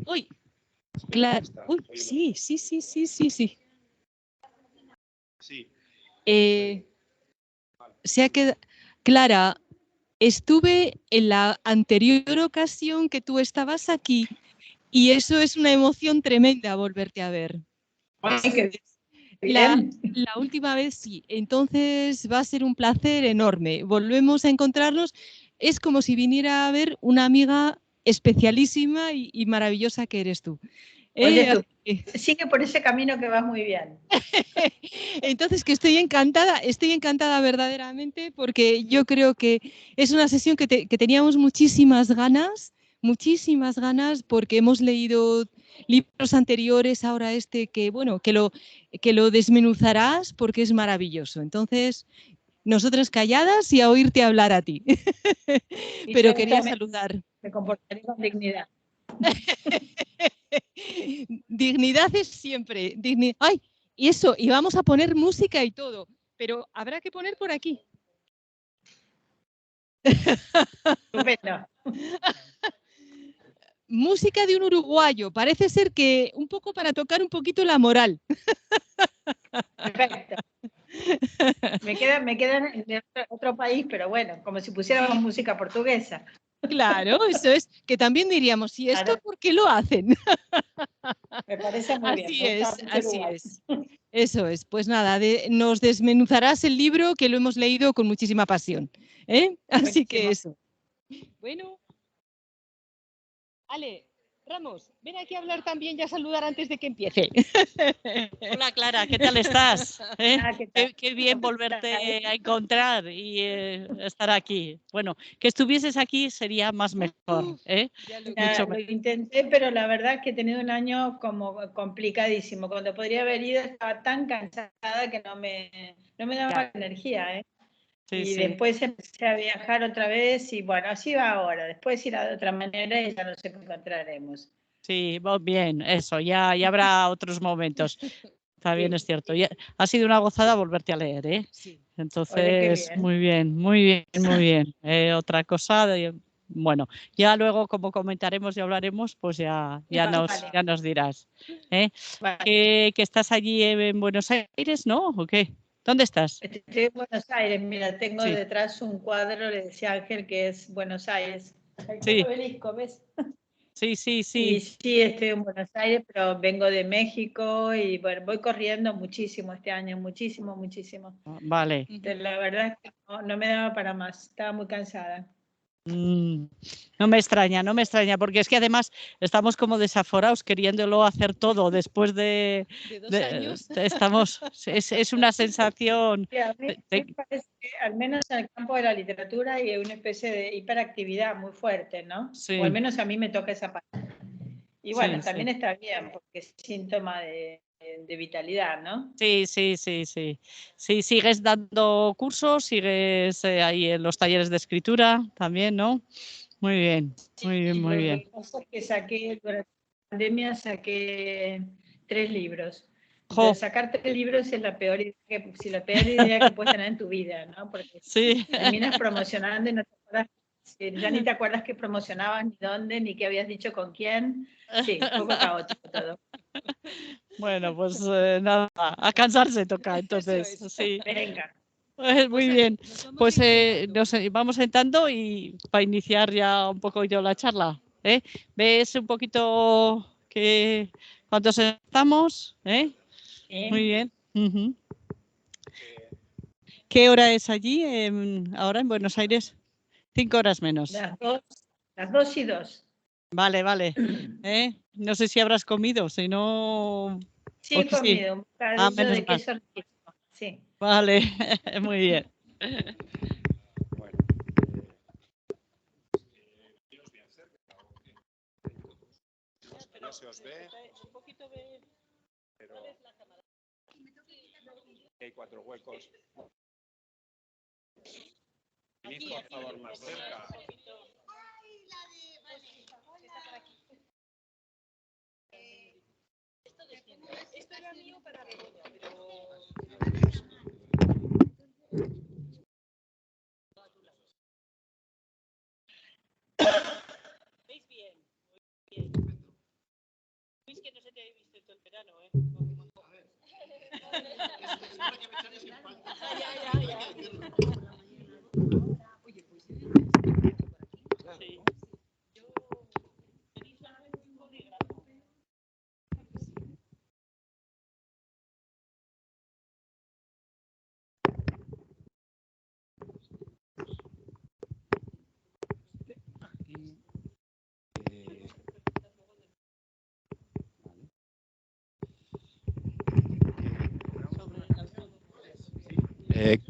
Uy, claro. Uy, sí. Sí. Se ha quedado. Clara, estuve en la anterior ocasión que tú estabas aquí y eso es una emoción tremenda volverte a ver. Ay, qué La bien. última vez sí, entonces va a ser un placer enorme. Volvemos a encontrarnos. Es como si viniera a ver una amiga especialísima y maravillosa que eres tú. Oye, tú, sigue por ese camino que vas muy bien. Entonces, que estoy encantada verdaderamente porque yo creo que es una sesión que teníamos muchísimas ganas porque hemos leído libros anteriores, ahora que lo desmenuzarás porque es maravilloso. Entonces, nosotras calladas y a oírte hablar a ti. Pero quería saludar. Me comportaré con dignidad. Dignidad es siempre. ¡Ay! Y eso, y vamos a poner música y todo, pero habrá que poner por aquí. Estupendo. Música de un uruguayo, parece ser que un poco para tocar un poquito la moral. Perfecto. Me quedan en otro país, pero bueno, como si pusiéramos música portuguesa. Claro, eso es, que también diríamos, ¿y esto por qué lo hacen? Me parece muy bien. Así es. Eso es, pues nada, nos desmenuzarás el libro que lo hemos leído con muchísima pasión. Así que eso. Bueno. Ale, Ramos, ven aquí a hablar también y a saludar antes de que empiece. Hola Clara, ¿qué tal estás? ¿Qué tal? Qué bien volverte a encontrar y estar aquí. Bueno, que estuvieses aquí sería más mejor. Lo intenté, pero la verdad es que he tenido un año como complicadísimo. Cuando podría haber ido estaba tan cansada que no me daba energía. Y después empecé a viajar otra vez y bueno, así va ahora. Después irá de otra manera y ya nos encontraremos. Sí, bien, eso, ya habrá otros momentos. También es cierto. Ha sido una gozada volverte a leer, ¿eh? Sí. Entonces, muy bien. Otra cosa, bueno, ya luego como comentaremos y hablaremos, pues ya nos dirás. Vale. Que estás allí en Buenos Aires, ¿no? ¿O qué? ¿Dónde estás? Estoy en Buenos Aires, mira, tengo detrás un cuadro, le decía Ángel, que es Buenos Aires. El obelisco, ¿ves? Sí. Y sí, estoy en Buenos Aires, pero vengo de México y bueno, voy corriendo muchísimo este año, muchísimo. Vale. La verdad es que no me daba para más, estaba muy cansada. No me extraña, porque es que además estamos como desaforados queriéndolo hacer todo después de 2 años. Es una sensación. Sí, a mí me parece que al menos en el campo de la literatura hay una especie de hiperactividad muy fuerte, ¿no? Sí. O al menos a mí me toca esa parte. Y bueno, también está bien, porque es síntoma de vitalidad, ¿no? Sí. Sí, sigues dando cursos, sigues ahí en los talleres de escritura también, ¿no? Muy bien. Lo que pasa es que durante la pandemia saqué 3 libros. Entonces, sacar 3 libros es la peor idea que puedes tener en tu vida, ¿no? Porque terminas promocionando y no te acuerdas, ya ni te acuerdas qué promocionabas, ni dónde, ni qué habías dicho con quién. Sí, un poco caótico todo. Bueno, pues nada, a cansarse toca, entonces. Sí. Venga. Muy bien, pues nos vamos sentando y para iniciar ya un poco yo la charla. ¿Ves un poquito cuántos estamos? Muy bien. ¿Qué hora es allí ahora en Buenos Aires? 5 horas menos. Las 2 y 2. Vale. No sé si habrás comido, si no... Sí, he comido un bocadillo de queso riquísimo. Sí. Vale, muy bien. Bueno. No se os ve. Pero hay 4 huecos. Venid, por favor, más cerca. Esto era mío para Begoña, pero...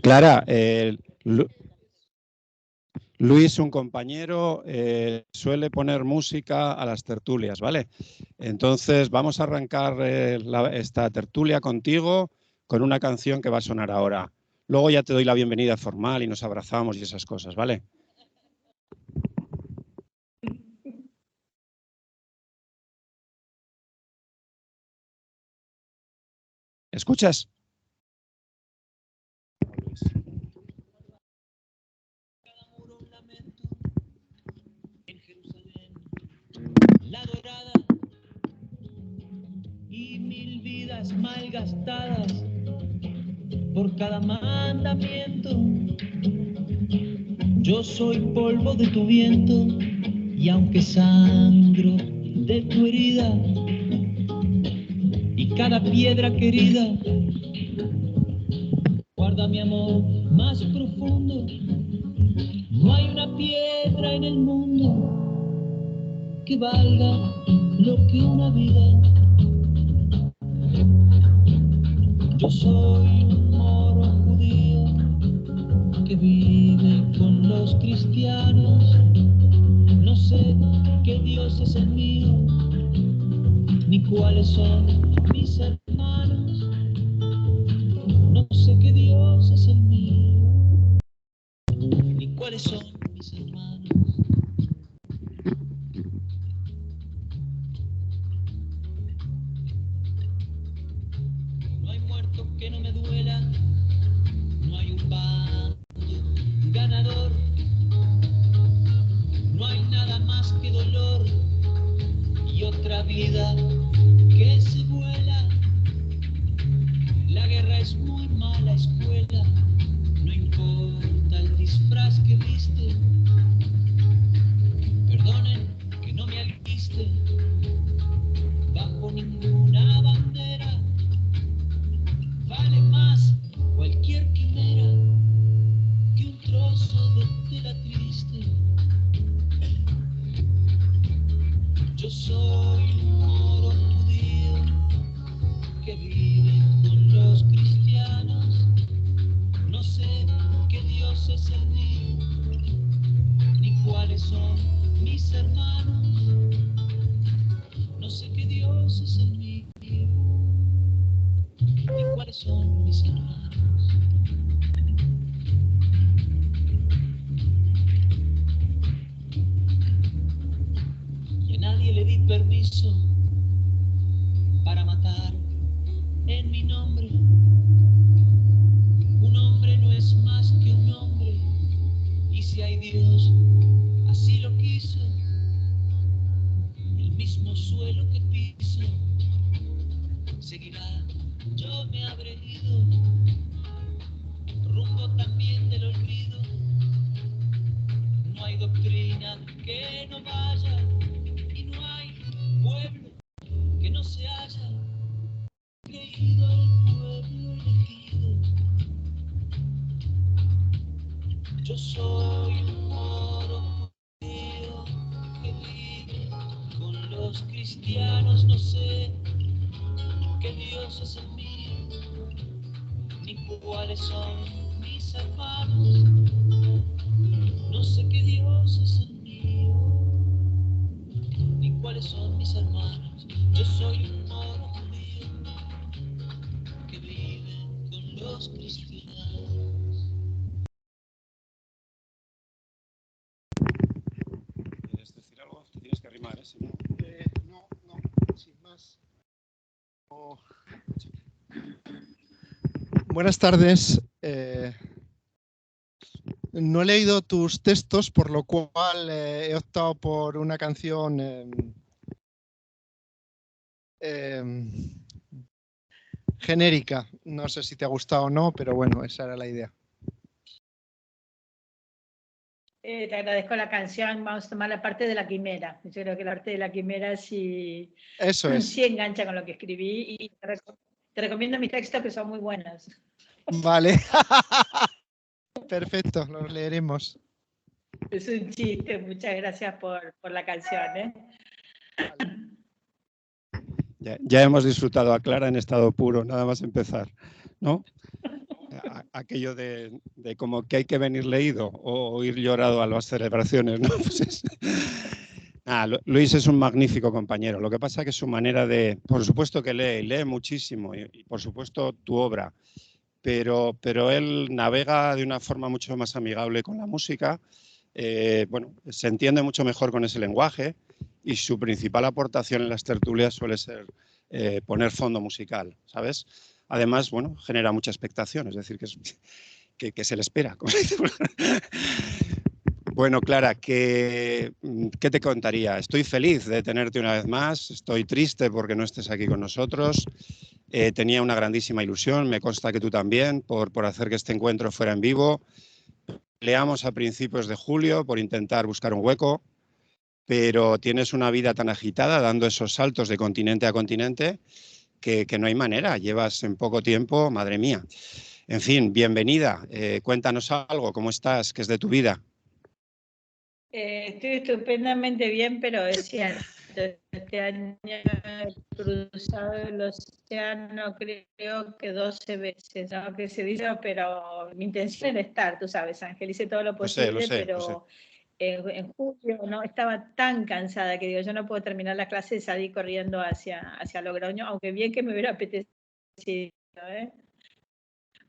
Clara, Luis, un compañero, suele poner música a las tertulias, ¿vale? Entonces vamos a arrancar esta tertulia contigo con una canción que va a sonar ahora. Luego ya te doy la bienvenida formal y nos abrazamos y esas cosas, ¿vale? ¿Escuchas? La dorada y 1000 vidas malgastadas por cada mandamiento. Yo soy polvo de tu viento y aunque sangro de tu herida y cada piedra querida guarda mi amor más profundo. No hay una piedra en el mundo que valga lo que una vida. Yo soy un moro judío que vive con los cristianos. No sé qué Dios es el mío, ni cuáles son mis hermanos. No sé qué Dios es el mío, ni cuáles son mis hermanos. No hay muerto que no me duela, no hay un bando ganador, no hay nada más que dolor y otra vida que se vuela. La guerra es muy mala escuela, no importa el disfraz que viste. Perdonen que no me aliste bajo ninguna bandera. Vale más cualquier quimera que un trozo de tela triste. Yo soy un moro judío que vive con los cristianos. No sé qué Dios es el mío, ni cuáles son mis hermanos. No sé qué Dios es el mío, ni cuáles son mis hermanos. Y a nadie le di permiso para matar en mi nombre. Un hombre no es más que un hombre, y si hay Dios, así lo quiso. El mismo suelo que piso seguirá, yo me habré ido, rumbo también del olvido. No hay doctrina que no vaya, y no hay pueblo que no se haya creído el pueblo elegido. Yo soy un moro judío que vive con los cristianos. No sé qué Dios es el mío, ni cuáles son mis hermanos. No sé qué Dios es el mío, ni cuáles son mis hermanos. Yo soy un moro judío que vive con los cristianos. ¿Quieres decir algo? Te tienes que arrimar, ¿eh? Si no... No, sin más. Oh. Buenas tardes. No he leído tus textos, por lo cual he optado por una canción genérica. No sé si te ha gustado o no, pero bueno, esa era la idea. Te agradezco la canción. Vamos a tomar la parte de la quimera. Yo creo que la parte de la quimera sí, Eso es. sí engancha con lo que escribí y te recomiendo mis textos que son muy buenos. Vale. Perfecto, los leeremos. Es un chiste. Muchas gracias por la canción, ¿eh? Ya hemos disfrutado a Clara en estado puro, nada más empezar, ¿no? Aquello de como que hay que venir leído o ir llorado a las celebraciones, ¿no? Pues Luis es un magnífico compañero. Lo que pasa es que su manera de, por supuesto que lee muchísimo y por supuesto tu obra, pero él navega de una forma mucho más amigable con la música. Bueno, se entiende mucho mejor con ese lenguaje y su principal aportación en las tertulias suele ser poner fondo musical, ¿sabes? Además, bueno, genera mucha expectación, es decir, que se le espera. Bueno, Clara, ¿qué te contaría? Estoy feliz de tenerte una vez más, estoy triste porque no estés aquí con nosotros. Tenía una grandísima ilusión, me consta que tú también, por hacer que este encuentro fuera en vivo. Peleamos a principios de julio por intentar buscar un hueco, pero tienes una vida tan agitada, dando esos saltos de continente a continente, que no hay manera. Llevas en poco tiempo, madre mía. En fin, bienvenida. Cuéntanos algo, ¿cómo estás? ¿Qué es de tu vida? Estoy estupendamente bien, pero es cierto, este año he cruzado el océano creo que 12 veces, ¿no? Que se dice, pero mi intención era estar, tú sabes, Ángel, hice todo lo posible, pero en julio no estaba tan cansada que digo, yo no puedo terminar la clase y salí corriendo hacia Logroño, aunque bien que me hubiera apetecido, ¿eh?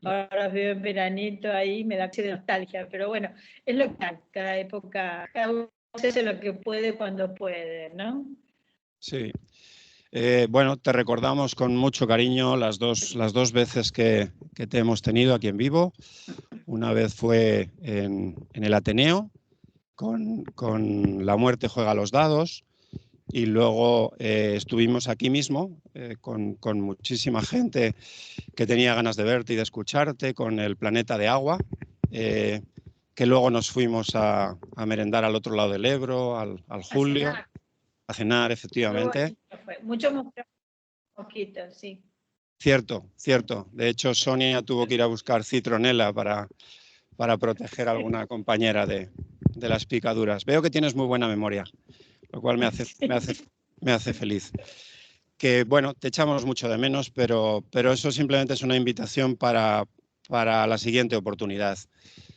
Ahora veo en veranito ahí, me da de nostalgia, pero bueno, es lo que hay, cada época, cada uno hace lo que puede cuando puede, ¿no? Sí. Bueno, te recordamos con mucho cariño las dos veces que te hemos tenido aquí en vivo. Una vez fue en el Ateneo, con La muerte juega a los dados, y luego estuvimos aquí mismo con muchísima gente que tenía ganas de verte y de escucharte, con el Planeta de Agua, que luego nos fuimos a merendar al otro lado del Ebro, al Julio, a cenar, efectivamente. Mucho poquito, sí. Cierto. De hecho, Sonia tuvo que ir a buscar citronela para proteger a alguna compañera de las picaduras. Veo que tienes muy buena memoria, lo cual me hace feliz. Que bueno, te echamos mucho de menos, pero eso simplemente es una invitación para la siguiente oportunidad.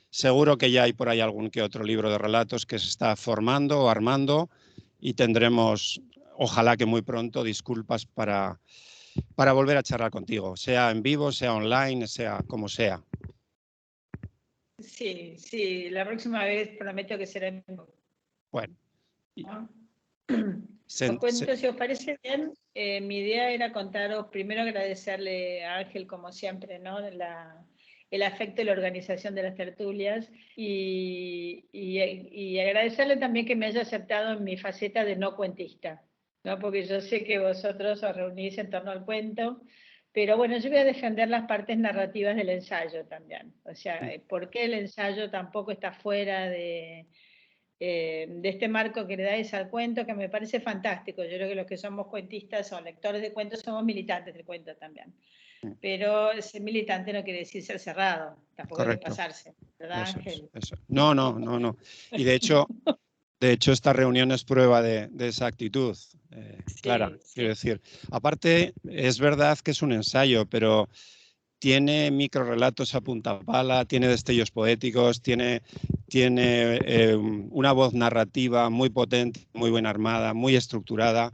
Seguro que ya hay por ahí algún que otro libro de relatos que se está formando o armando y tendremos, ojalá que muy pronto, disculpas para volver a charlar contigo, sea en vivo, sea online, sea como sea. Sí, la próxima vez prometo que será en vivo. Bueno. ¿No? Os cuento, si os parece bien, mi idea era contaros, primero agradecerle a Ángel, como siempre, ¿no? El afecto y la organización de las tertulias y agradecerle también que me haya aceptado en mi faceta de no cuentista, ¿no? Porque yo sé que vosotros os reunís en torno al cuento, pero bueno, yo voy a defender las partes narrativas del ensayo también. O sea, ¿por qué el ensayo tampoco está fuera de este marco que le dais al cuento, que me parece fantástico? Yo creo que los que somos cuentistas o lectores de cuentos somos militantes del cuento también. Pero ser militante no quiere decir ser cerrado, tampoco hay que pasarse, ¿verdad, Ángel? Eso. No. Y de hecho, esta reunión es prueba de esa actitud, Clara, quiero decir. Aparte, es verdad que es un ensayo, pero tiene microrelatos a punta pala, tiene destellos poéticos, tiene una voz narrativa muy potente, muy bien armada, muy estructurada.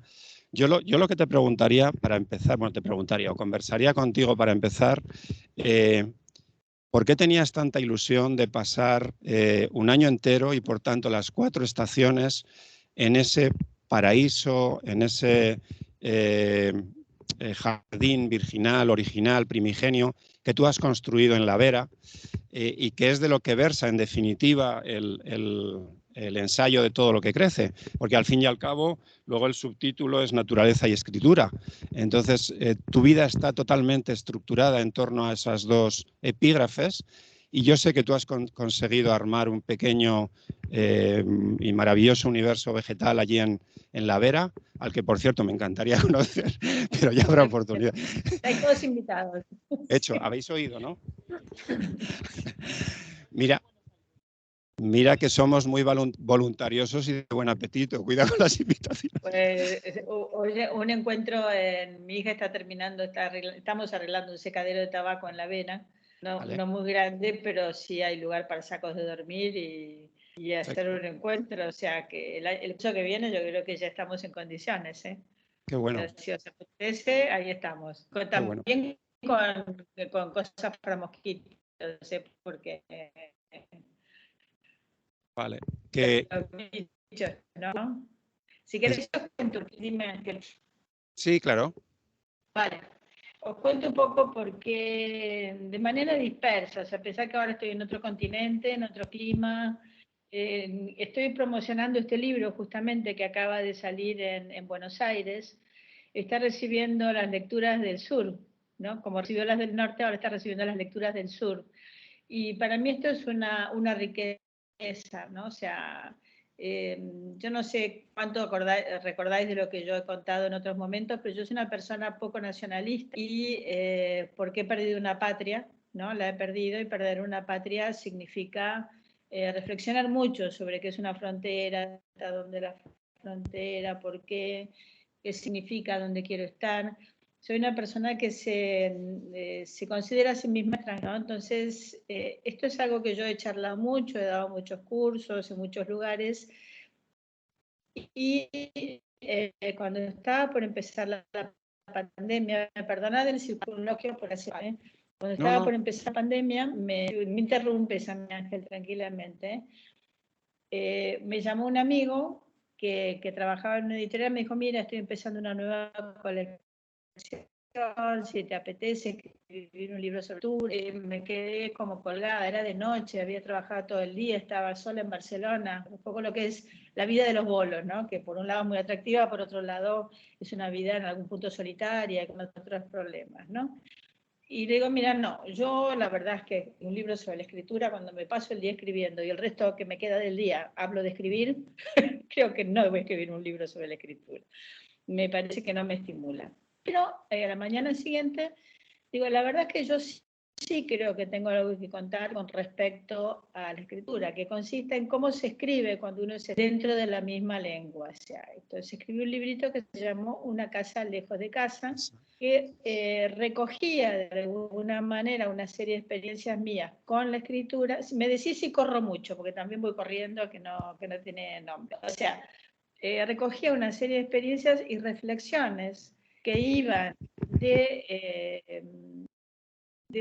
Yo lo que te preguntaría para empezar, o conversaría contigo para empezar, ¿por qué tenías tanta ilusión de pasar un año entero y por tanto las 4 estaciones en ese paraíso, en ese jardín virginal, original, primigenio, que tú has construido en La Vera y que es de lo que versa en definitiva el ensayo de todo lo que crece, porque al fin y al cabo luego el subtítulo es Naturaleza y Escritura. Entonces, tu vida está totalmente estructurada en torno a esas dos epígrafes y yo sé que tú has conseguido armar un pequeño y maravilloso universo vegetal allí en La Vera, al que, por cierto, me encantaría conocer, pero ya habrá oportunidad. Estáis todos invitados. Hecho, habéis oído, ¿no? Mira que somos muy voluntariosos y de buen apetito. Cuidado con las invitaciones. Pues, oye, un encuentro, mi hija está terminando, estamos arreglando un secadero de tabaco en La Vera, no muy grande, pero sí hay lugar para sacos de dormir y hacer un encuentro. O sea que el año que viene yo creo que ya estamos en condiciones. Qué bueno. Si os apetece, ahí estamos. También con cosas para mosquitos, porque... Vale. ¿no? Si queréis, os cuento, dime. Sí, claro. Vale. Os cuento un poco porque de manera dispersa, o sea, a pesar que ahora estoy en otro continente, en otro clima, estoy promocionando este libro justamente que acaba de salir en Buenos Aires. Está recibiendo las lecturas del sur, ¿no? Como recibió las del norte, ahora está recibiendo las lecturas del sur. Y para mí esto es una riqueza, ¿no? O sea, yo no sé cuánto recordáis de lo que yo he contado en otros momentos, pero yo soy una persona poco nacionalista y porque he perdido una patria, ¿no? La he perdido y perder una patria significa reflexionar mucho sobre qué es una frontera, hasta dónde la frontera, por qué significa, dónde quiero estar. Soy una persona que se considera a sí misma extranjera, ¿no? Entonces, esto es algo que yo he charlado mucho, he dado muchos cursos en muchos lugares, y cuando estaba por empezar la pandemia, perdonad el circunloquio por así, cuando estaba por empezar la pandemia, me interrumpes, Ángel, tranquilamente, me llamó un amigo que trabajaba en una editorial, me dijo, mira, estoy empezando una nueva colección, si te apetece escribir un libro sobre tú. Me quedé como colgada, era de noche, había trabajado todo el día, estaba sola en Barcelona, un poco lo que es la vida de los bolos, ¿no? Que por un lado es muy atractiva, por otro lado es una vida en algún punto solitaria, con otros problemas, ¿no? Y le digo, mira, no, yo la verdad es que un libro sobre la escritura, cuando me paso el día escribiendo y el resto que me queda del día hablo de escribir, creo que no voy a escribir un libro sobre la escritura. Me parece que no me estimula. Pero a la mañana siguiente, digo, la verdad es que yo sí creo que tengo algo que contar con respecto a la escritura, que consiste en cómo se escribe cuando uno es dentro de la misma lengua. O sea, entonces escribí un librito que se llamó Una casa lejos de casa, que recogía de alguna manera una serie de experiencias mías con la escritura. Me decís si corro mucho, porque también voy corriendo, que no tiene nombre. O sea, recogía una serie de experiencias y reflexiones que iban de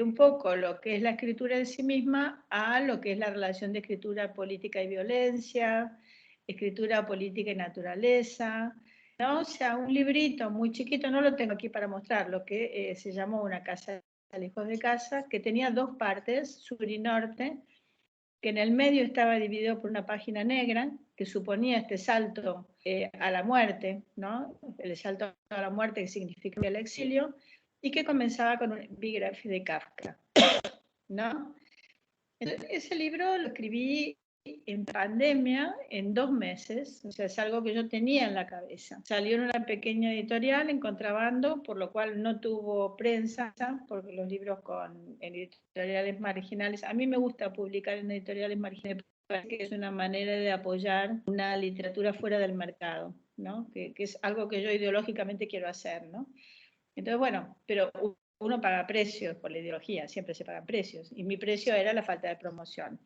un poco lo que es la escritura en sí misma a lo que es la relación de escritura política y violencia, escritura política y naturaleza, ¿no? O sea, un librito muy chiquito, no lo tengo aquí para mostrar, lo que se llamó Una casa lejos de casa, que tenía dos partes, sur y norte, que en el medio estaba dividido por una página negra, que suponía este salto a la muerte, ¿no? El salto a la muerte que significa el exilio, y que comenzaba con un epígrafe de Kafka, ¿no? Entonces, ese libro lo escribí en pandemia, en 2 meses, o sea, es algo que yo tenía en la cabeza. Salió en una pequeña editorial, en contrabando, por lo cual no tuvo prensa, porque los libros en editoriales marginales, a mí me gusta publicar en editoriales marginales, porque es una manera de apoyar una literatura fuera del mercado, ¿no? Que es algo que yo ideológicamente quiero hacer, ¿no? Entonces, bueno, pero uno paga precios por la ideología, siempre se pagan precios, y mi precio era la falta de promoción.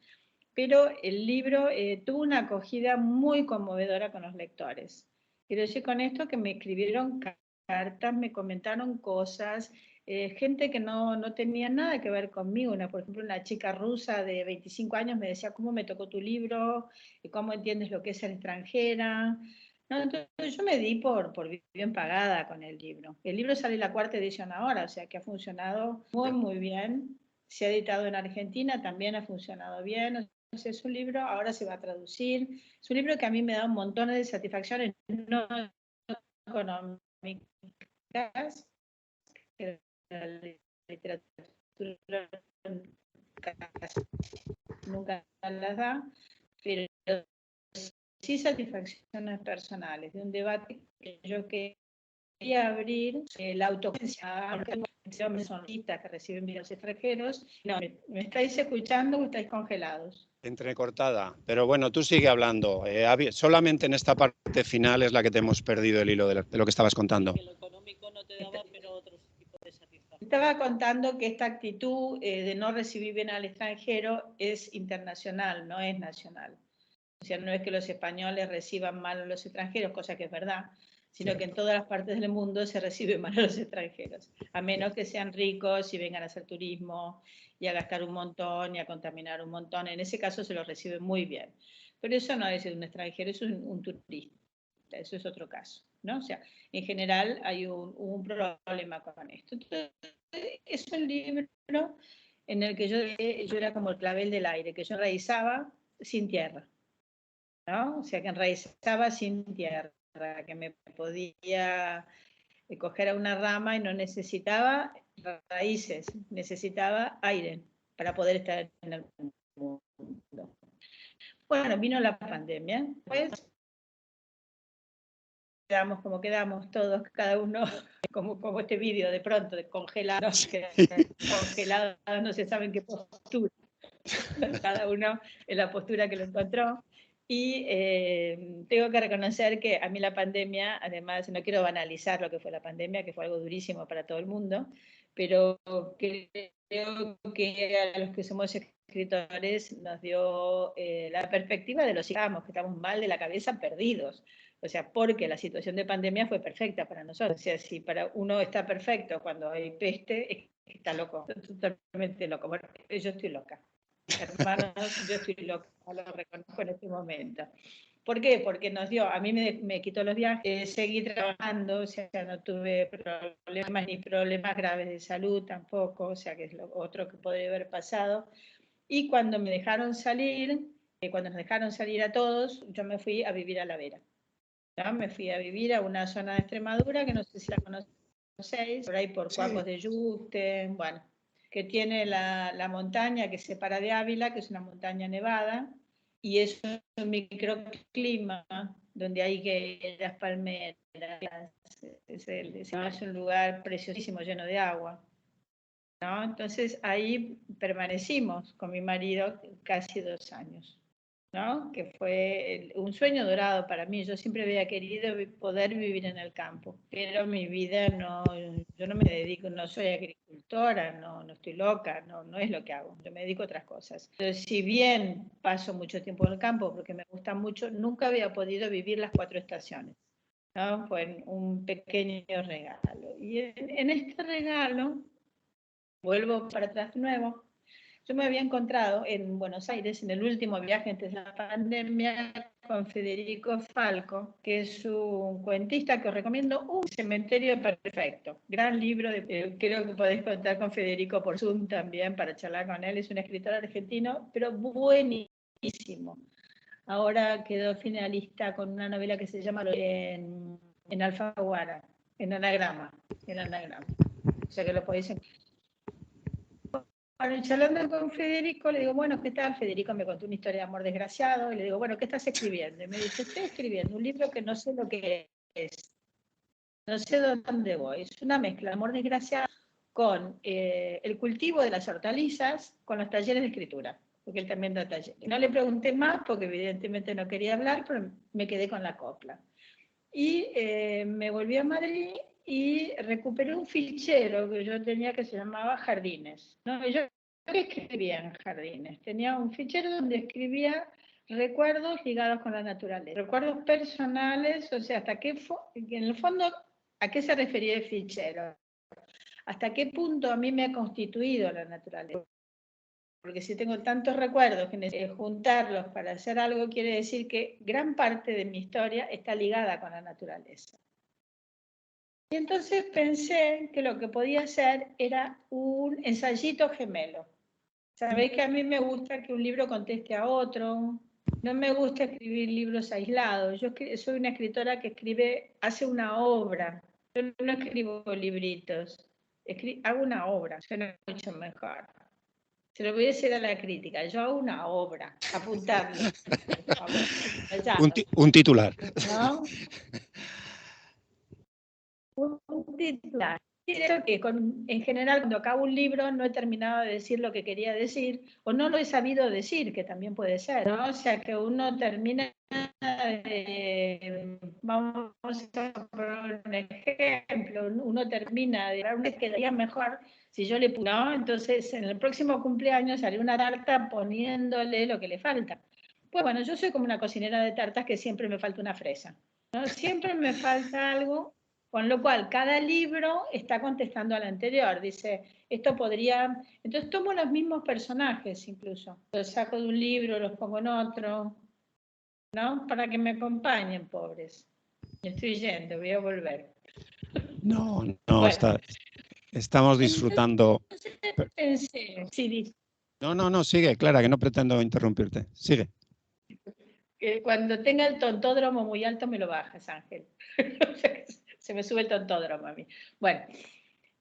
Pero el libro tuvo una acogida muy conmovedora con los lectores. Quiero decir con esto que me escribieron cartas, me comentaron cosas, gente que no tenía nada que ver conmigo. Por ejemplo, una chica rusa de 25 años me decía, ¿cómo me tocó tu libro? ¿Cómo entiendes lo que es ser extranjera? No, entonces yo me di por bien pagada con el libro. El libro sale la 4ª edición ahora, o sea que ha funcionado muy, muy bien. Se ha editado en Argentina, también ha funcionado bien. es un libro, ahora se va a traducir, es un libro que a mí me da un montón de satisfacciones no económicas, que la literatura nunca las da, pero sí satisfacciones personales, de un debate que yo quería abrir, la autoconciencia, sonristas que reciben videos extranjeros. No, ¿me estáis escuchando o estáis congelados? Entrecortada, pero bueno, tú sigue hablando. Solamente en esta parte final es la que te hemos perdido el hilo de lo que estabas contando. Que lo económico no te daba, pero otros tipos de satisfacción. Estaba contando que esta actitud de no recibir bien al extranjero es internacional, no es nacional. O sea, no es que los españoles reciban mal a los extranjeros, cosa que es verdad, sino que en todas las partes del mundo se recibe mal a los extranjeros, a menos que sean ricos y vengan a hacer turismo y a gastar un montón y a contaminar un montón. En ese caso se los recibe muy bien. Pero eso no es un extranjero, eso es un turista, eso es otro caso, ¿no? O sea, en general hay un problema con esto. Entonces, es un libro en el que yo era como el clavel del aire, que yo enraizaba sin tierra, ¿no? O sea, que enraizaba sin tierra, que me podía coger a una rama y no necesitaba raíces, necesitaba aire para poder estar en el mundo. Bueno, vino la pandemia, pues quedamos como quedamos todos, cada uno, como este vídeo de pronto, de congelados, que congelados no se sabe en qué postura, cada uno en la postura que lo encontró. Y tengo que reconocer que a mí la pandemia, además, no quiero banalizar lo que fue la pandemia, que fue algo durísimo para todo el mundo, pero creo que a los que somos escritores nos dio la perspectiva de los que estamos mal de la cabeza, perdidos. O sea, porque la situación de pandemia fue perfecta para nosotros. O sea, si para uno está perfecto cuando hay peste, es que está loco, totalmente loco. Bueno, yo estoy loca. Hermanos, yo estoy loca, lo reconozco en este momento. ¿Por qué? Porque nos dio, a mí me quitó los viajes, seguí trabajando, o sea, no tuve problemas ni problemas graves de salud tampoco, o sea, que es lo otro que podría haber pasado. Y cuando me dejaron salir, cuando nos dejaron salir a todos, yo me fui a vivir a La Vera. ¿No? Me fui a vivir a una zona de Extremadura, que no sé si la conocéis, por ahí por Cuacos de Yuste, bueno, que tiene la montaña que separa de Ávila, que es una montaña nevada, y es un microclima donde hay que las palmeras, es un lugar preciosísimo, lleno de agua. ¿No? Entonces ahí permanecimos con mi marido casi 2 años, ¿no? Que fue un sueño dorado para mí. Yo siempre había querido poder vivir en el campo, pero mi vida no, yo no me dedico, no soy agricultora, no estoy loca, no es lo que hago, yo me dedico a otras cosas. Pero si bien paso mucho tiempo en el campo porque me gusta mucho, nunca había podido vivir las 4 estaciones, ¿no? Fue un pequeño regalo. Y en este regalo, vuelvo para atrás de nuevo. Yo me había encontrado en Buenos Aires, en el último viaje antes de la pandemia, con Federico Falco, que es un cuentista que os recomiendo, Un cementerio perfecto. Gran libro, creo que podéis contar con Federico por Zoom también para charlar con él. Es un escritor argentino, pero buenísimo. Ahora quedó finalista con una novela que se llama en Alfaguara, en anagrama. O sea que lo podéis encontrar. Bueno, charlando con Federico, le digo, bueno, ¿qué tal? Federico me contó una historia de amor desgraciado, y le digo, bueno, ¿qué estás escribiendo? Y me dice, estoy escribiendo un libro que no sé lo que es, no sé dónde voy. Es una mezcla de amor desgraciado con el cultivo de las hortalizas, con los talleres de escritura, porque él también da talleres. No le pregunté más, porque evidentemente no quería hablar, pero me quedé con la copla. Y me volví a Madrid y recuperé un fichero que yo tenía que se llamaba Jardines. ¿No? Yo escribía en Jardines. Tenía un fichero donde escribía recuerdos ligados con la naturaleza. Recuerdos personales, o sea, en el fondo, ¿a qué se refería el fichero? ¿Hasta qué punto a mí me ha constituido la naturaleza? Porque si tengo tantos recuerdos que necesito juntarlos para hacer algo, quiere decir que gran parte de mi historia está ligada con la naturaleza. Y entonces pensé que lo que podía hacer era un ensayito gemelo. Sabéis que a mí me gusta que un libro conteste a otro. No me gusta escribir libros aislados. Yo soy una escritora que hace una obra. Yo no escribo libritos. Hago una obra. Suena mucho mejor. Se lo voy a decir a la crítica. Yo hago una obra. Apuntarlo. Por favor. Un titular. ¿No? Un titular. Que en general, cuando acabo un libro, no he terminado de decir lo que quería decir, o no lo he sabido decir, que también puede ser, ¿no? O sea, que uno termina vamos a poner un ejemplo, uno termina de una quedaría mejor si yo le puse, ¿no? Entonces, en el próximo cumpleaños sale una tarta poniéndole lo que le falta. Pues bueno, yo soy como una cocinera de tartas que siempre me falta una fresa, ¿no? Siempre me falta algo. Con lo cual, cada libro está contestando al anterior. Dice, esto podría... Entonces tomo los mismos personajes incluso. Los saco de un libro, los pongo en otro, ¿no? Para que me acompañen, pobres. Me estoy yendo, voy a volver. No, bueno. Estamos disfrutando. Sí, no, sigue, Clara, que no pretendo interrumpirte. Sigue. Cuando tenga el tontódromo muy alto me lo bajas, Ángel. Se me sube el tontódromo a mí. Bueno,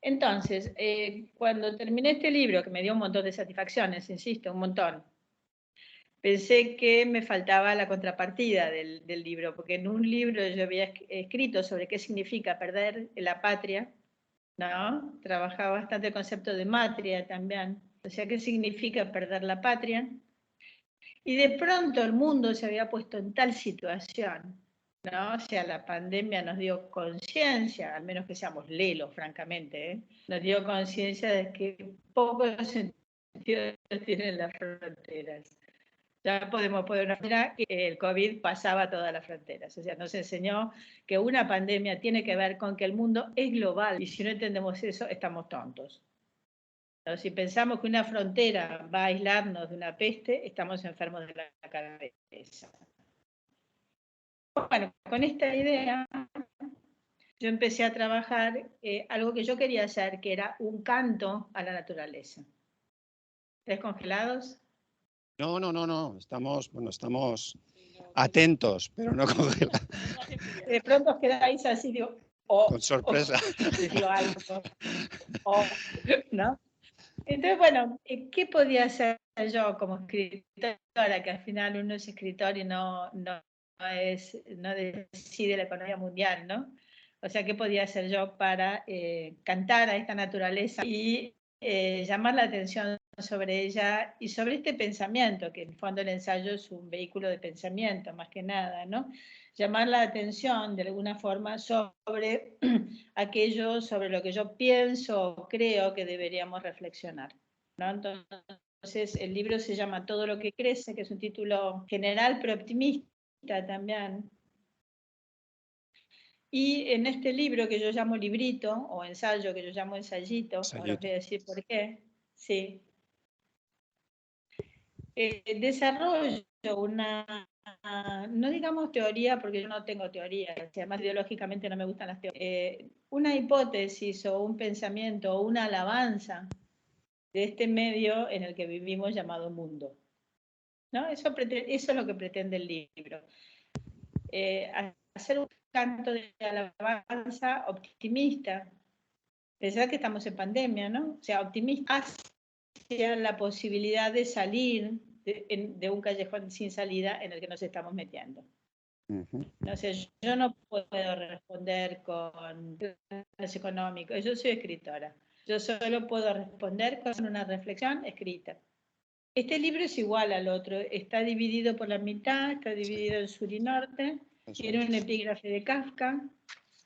entonces, cuando terminé este libro, que me dio un montón de satisfacciones, insisto, un montón, pensé que me faltaba la contrapartida del libro, porque en un libro yo había escrito sobre qué significa perder la patria, ¿no? Trabajaba bastante el concepto de matria también, o sea, qué significa perder la patria. Y de pronto el mundo se había puesto en tal situación, ¿no? O sea, la pandemia nos dio conciencia, al menos que seamos lelos, francamente, ¿eh? Nos dio conciencia de que poco sentido tienen las fronteras. Ya podemos poner que el COVID pasaba todas las fronteras. O sea, nos enseñó que una pandemia tiene que ver con que el mundo es global y si no entendemos eso, estamos tontos. Entonces, si pensamos que una frontera va a aislarnos de una peste, estamos enfermos de la cabeza. Bueno, con esta idea yo empecé a trabajar algo que yo quería hacer, que era un canto a la naturaleza. ¿Estáis congelados? No. Estamos atentos, pero no congelados. De pronto os quedáis así, digo, con sorpresa. Digo algo. ¿No? Entonces, bueno, ¿qué podía hacer yo como escritora? Que al final uno es escritor y no decide la economía mundial, ¿no? O sea, ¿qué podía hacer yo para cantar a esta naturaleza y llamar la atención sobre ella y sobre este pensamiento, que en el fondo el ensayo es un vehículo de pensamiento, más que nada, ¿no? Llamar la atención de alguna forma sobre aquello sobre lo que yo pienso o creo que deberíamos reflexionar, ¿no? Entonces, el libro se llama Todo lo que crece, que es un título general pero optimista también. Y en este libro que yo llamo librito, o ensayo que yo llamo ensayito, ahora os voy a decir por qué, sí. Desarrollo una, no digamos teoría, porque yo no tengo teoría, además ideológicamente no me gustan las teorías, una hipótesis o un pensamiento o una alabanza de este medio en el que vivimos llamado mundo, ¿no? Eso es lo que pretende el libro. Hacer un canto de alabanza optimista. Pensar que estamos en pandemia, ¿no? O sea, optimista hacia la posibilidad de salir de un callejón sin salida en el que nos estamos metiendo. No sé, yo no puedo responder con planes económicos, yo soy escritora. Yo solo puedo responder con una reflexión escrita. Este libro es igual al otro, está dividido por la mitad, está dividido en sur y norte, tiene un epígrafe de Kafka,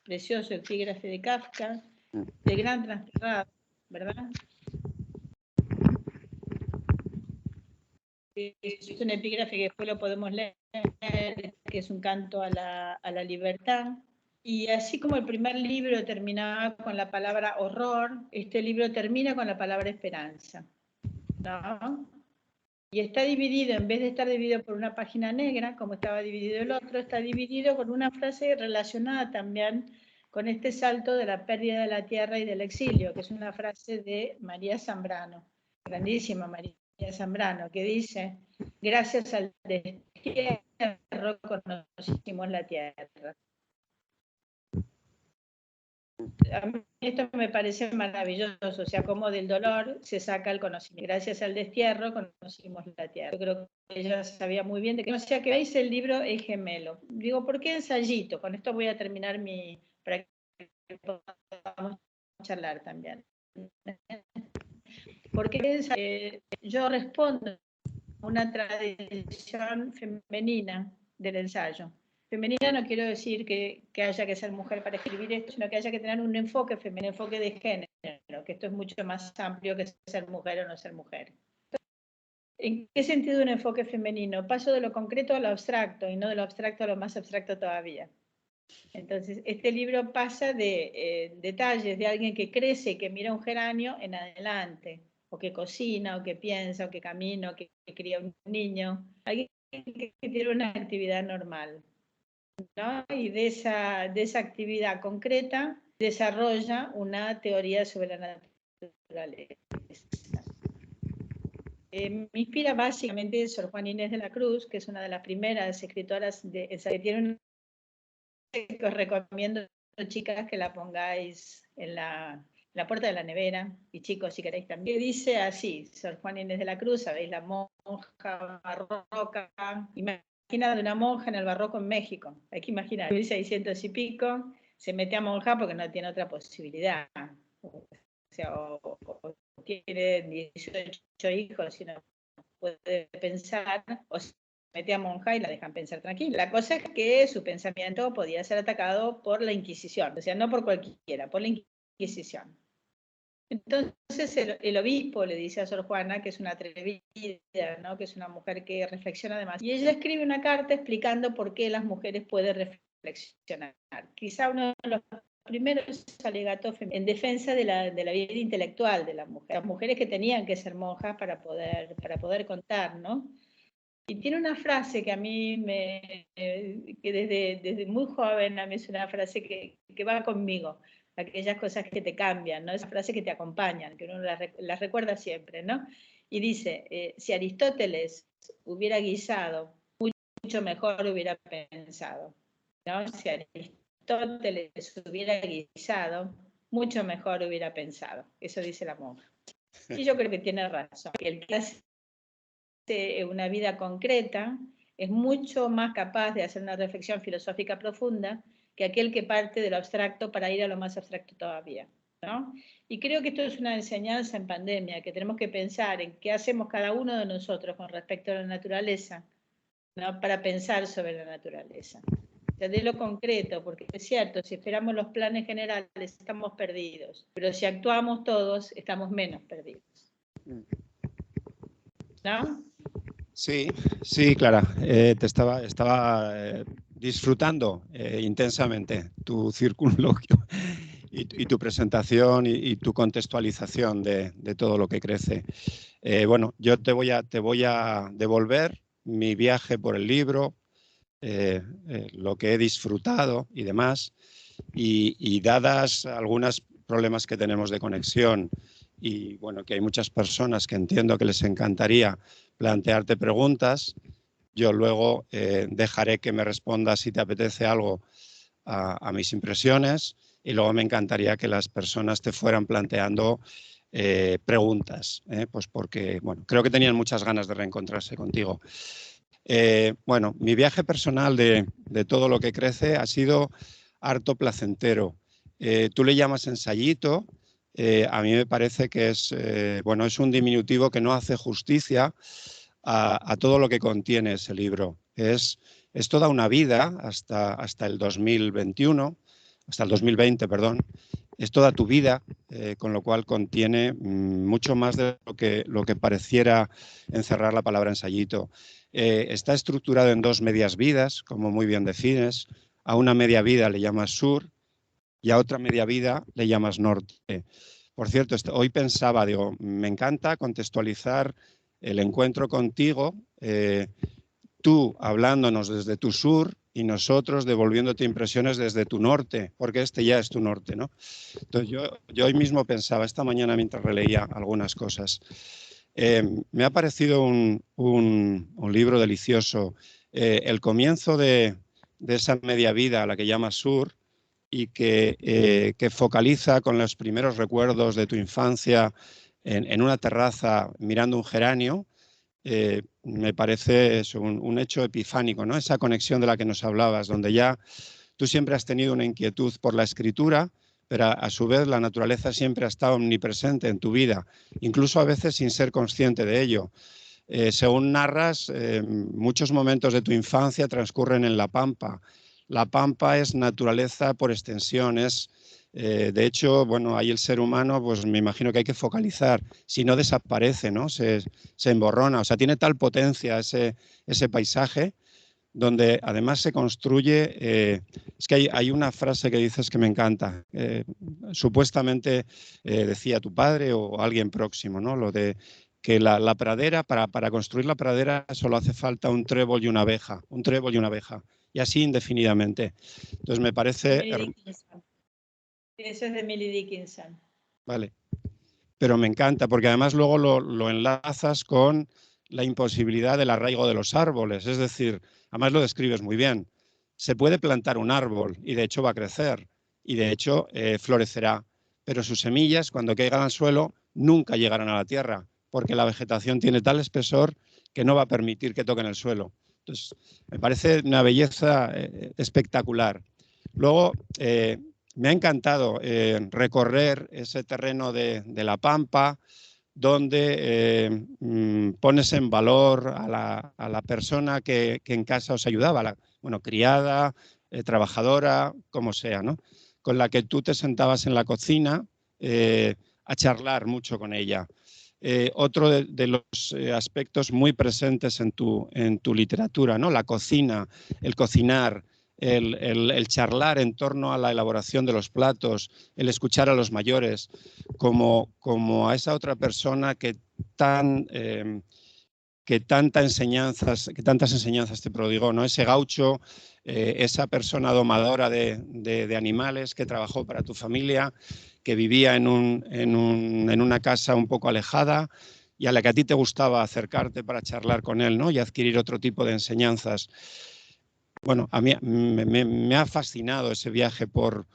precioso epígrafe de Kafka, de gran transportado, ¿verdad? Es un epígrafe que después lo podemos leer, que es un canto a la libertad. Y así como el primer libro terminaba con la palabra horror, este libro termina con la palabra esperanza, ¿no? Y está dividido, en vez de estar dividido por una página negra, como estaba dividido el otro, está dividido con una frase relacionada también con este salto de la pérdida de la tierra y del exilio, que es una frase de María Zambrano, grandísima María Zambrano, que dice: gracias al destierro conocimos la tierra. A mí esto me parece maravilloso, o sea, como del dolor se saca el conocimiento. Gracias al destierro conocimos la tierra. Yo creo que ella sabía muy bien de que, o sea, que veis, el libro es gemelo. Digo, ¿por qué ensayito? Con esto voy a terminar para que podamos charlar también. Porque yo respondo a una tradición femenina del ensayo. Femenina no quiero decir que haya que ser mujer para escribir esto, sino que haya que tener un enfoque femenino, un enfoque de género, que esto es mucho más amplio que ser mujer o no ser mujer. ¿En qué sentido un enfoque femenino? Paso de lo concreto a lo abstracto, y no de lo abstracto a lo más abstracto todavía. Entonces, este libro pasa de detalles de alguien que crece, que mira un geranio en adelante, o que cocina, o que piensa, o que camina, o que cría un niño, alguien que tiene una actividad normal, ¿no? Y de esa actividad concreta desarrolla una teoría sobre la naturaleza. Me inspira básicamente Sor Juana Inés de la Cruz, que es una de las primeras escritoras que tiene que os recomiendo, chicas, que la pongáis en la puerta de la nevera, y chicos, si queréis también. Dice así, Sor Juana Inés de la Cruz, sabéis, la monja barroca. Imagina de una monja en el barroco en México. Hay que imaginar, 1600 y pico, se mete a monja porque no tiene otra posibilidad. O sea, o tiene 18 hijos y no puede pensar, o se mete a monja y la dejan pensar tranquila. La cosa es que su pensamiento podía ser atacado por la Inquisición, o sea, no por cualquiera, por la Inquisición. Entonces el obispo le dice a Sor Juana que es una atrevida, ¿no? Que es una mujer que reflexiona demasiado. Y ella escribe una carta explicando por qué las mujeres pueden reflexionar. Quizá uno de los primeros alegatos en defensa de la vida intelectual de las mujeres que tenían que ser monjas para poder contar, ¿no? Y tiene una frase que a mí que desde muy joven a mí es una frase que va conmigo, aquellas cosas que te cambian, ¿no? Esas frases que te acompañan, que uno las recuerda siempre, ¿no? Y dice, si Aristóteles hubiera guisado, mucho mejor hubiera pensado, ¿no? Si Aristóteles hubiera guisado, mucho mejor hubiera pensado. Eso dice la monja. Y yo creo que tiene razón. El que hace una vida concreta es mucho más capaz de hacer una reflexión filosófica profunda que aquel que parte de lo abstracto para ir a lo más abstracto todavía, ¿no? Y creo que esto es una enseñanza en pandemia, que tenemos que pensar en qué hacemos cada uno de nosotros con respecto a la naturaleza, ¿no? Para pensar sobre la naturaleza. O sea, de lo concreto, porque es cierto, si esperamos los planes generales estamos perdidos, pero si actuamos todos estamos menos perdidos, ¿no? Sí, sí, Clara, te estaba disfrutando intensamente tu circunloquio y tu presentación y tu contextualización de todo lo que crece. Bueno, yo te voy a devolver mi viaje por el libro, lo que he disfrutado y demás, y dadas algunos problemas que tenemos de conexión y bueno, que hay muchas personas que entiendo que les encantaría plantearte preguntas, yo luego dejaré que me respondas si te apetece algo a mis impresiones, y luego me encantaría que las personas te fueran planteando preguntas, pues porque bueno, creo que tenían muchas ganas de reencontrarse contigo. Bueno, mi viaje personal de todo lo que crece ha sido harto placentero. Tú le llamas ensayito, a mí me parece que es, bueno, es un diminutivo que no hace justicia a todo lo que contiene ese libro. Es toda una vida hasta el 2021, hasta el 2020, perdón. Es toda tu vida, con lo cual contiene mucho más de lo que pareciera encerrar la palabra ensayito. Está estructurado en dos medias vidas, como muy bien defines. A una media vida le llamas sur y a otra media vida le llamas norte. Por cierto, hoy pensaba, digo, me encanta contextualizar el encuentro contigo, tú hablándonos desde tu sur y nosotros devolviéndote impresiones desde tu norte, porque este ya es tu norte, ¿no? Entonces yo hoy mismo pensaba, esta mañana mientras releía algunas cosas, Me ha parecido un libro delicioso. El comienzo de esa media vida a la que llamas Sur y que focaliza con los primeros recuerdos de tu infancia en una terraza mirando un geranio, me parece eso, un hecho epifánico, ¿no? Esa conexión de la que nos hablabas, donde ya tú siempre has tenido una inquietud por la escritura, pero a su vez la naturaleza siempre ha estado omnipresente en tu vida, incluso a veces sin ser consciente de ello. Según narras, muchos momentos de tu infancia transcurren en la pampa. La pampa es naturaleza por extensión, de hecho, bueno, ahí el ser humano, pues me imagino que hay que focalizar, si no desaparece, ¿no? Se emborrona, o sea, tiene tal potencia ese paisaje, donde además se construye, es que hay una frase que dices que me encanta, supuestamente decía tu padre o alguien próximo, ¿no? Lo de que la pradera, para construir la pradera solo hace falta un trébol y una abeja, y así indefinidamente. Entonces me parece... Eso es de Emily Dickinson. Vale, pero me encanta, porque además luego lo enlazas con la imposibilidad del arraigo de los árboles, es decir, además lo describes muy bien. Se puede plantar un árbol y de hecho va a crecer y de hecho florecerá, pero sus semillas cuando caigan al suelo nunca llegarán a la tierra porque la vegetación tiene tal espesor que no va a permitir que toquen el suelo. Entonces, me parece una belleza espectacular. Luego, me ha encantado recorrer ese terreno de la pampa, donde pones en valor a la persona que en casa os ayudaba, criada, trabajadora, como sea, ¿no? Con la que tú te sentabas en la cocina a charlar mucho con ella. Otro de los aspectos muy presentes en tu literatura, ¿no? La cocina, el cocinar, el charlar en torno a la elaboración de los platos, el escuchar a los mayores, como a esa otra persona que tantas enseñanzas te prodigó, ¿no? Ese gaucho, esa persona domadora de animales que trabajó para tu familia, que vivía en una casa un poco alejada y a la que a ti te gustaba acercarte para charlar con él, ¿no? Y adquirir otro tipo de enseñanzas. Bueno, a mí me ha fascinado ese viaje por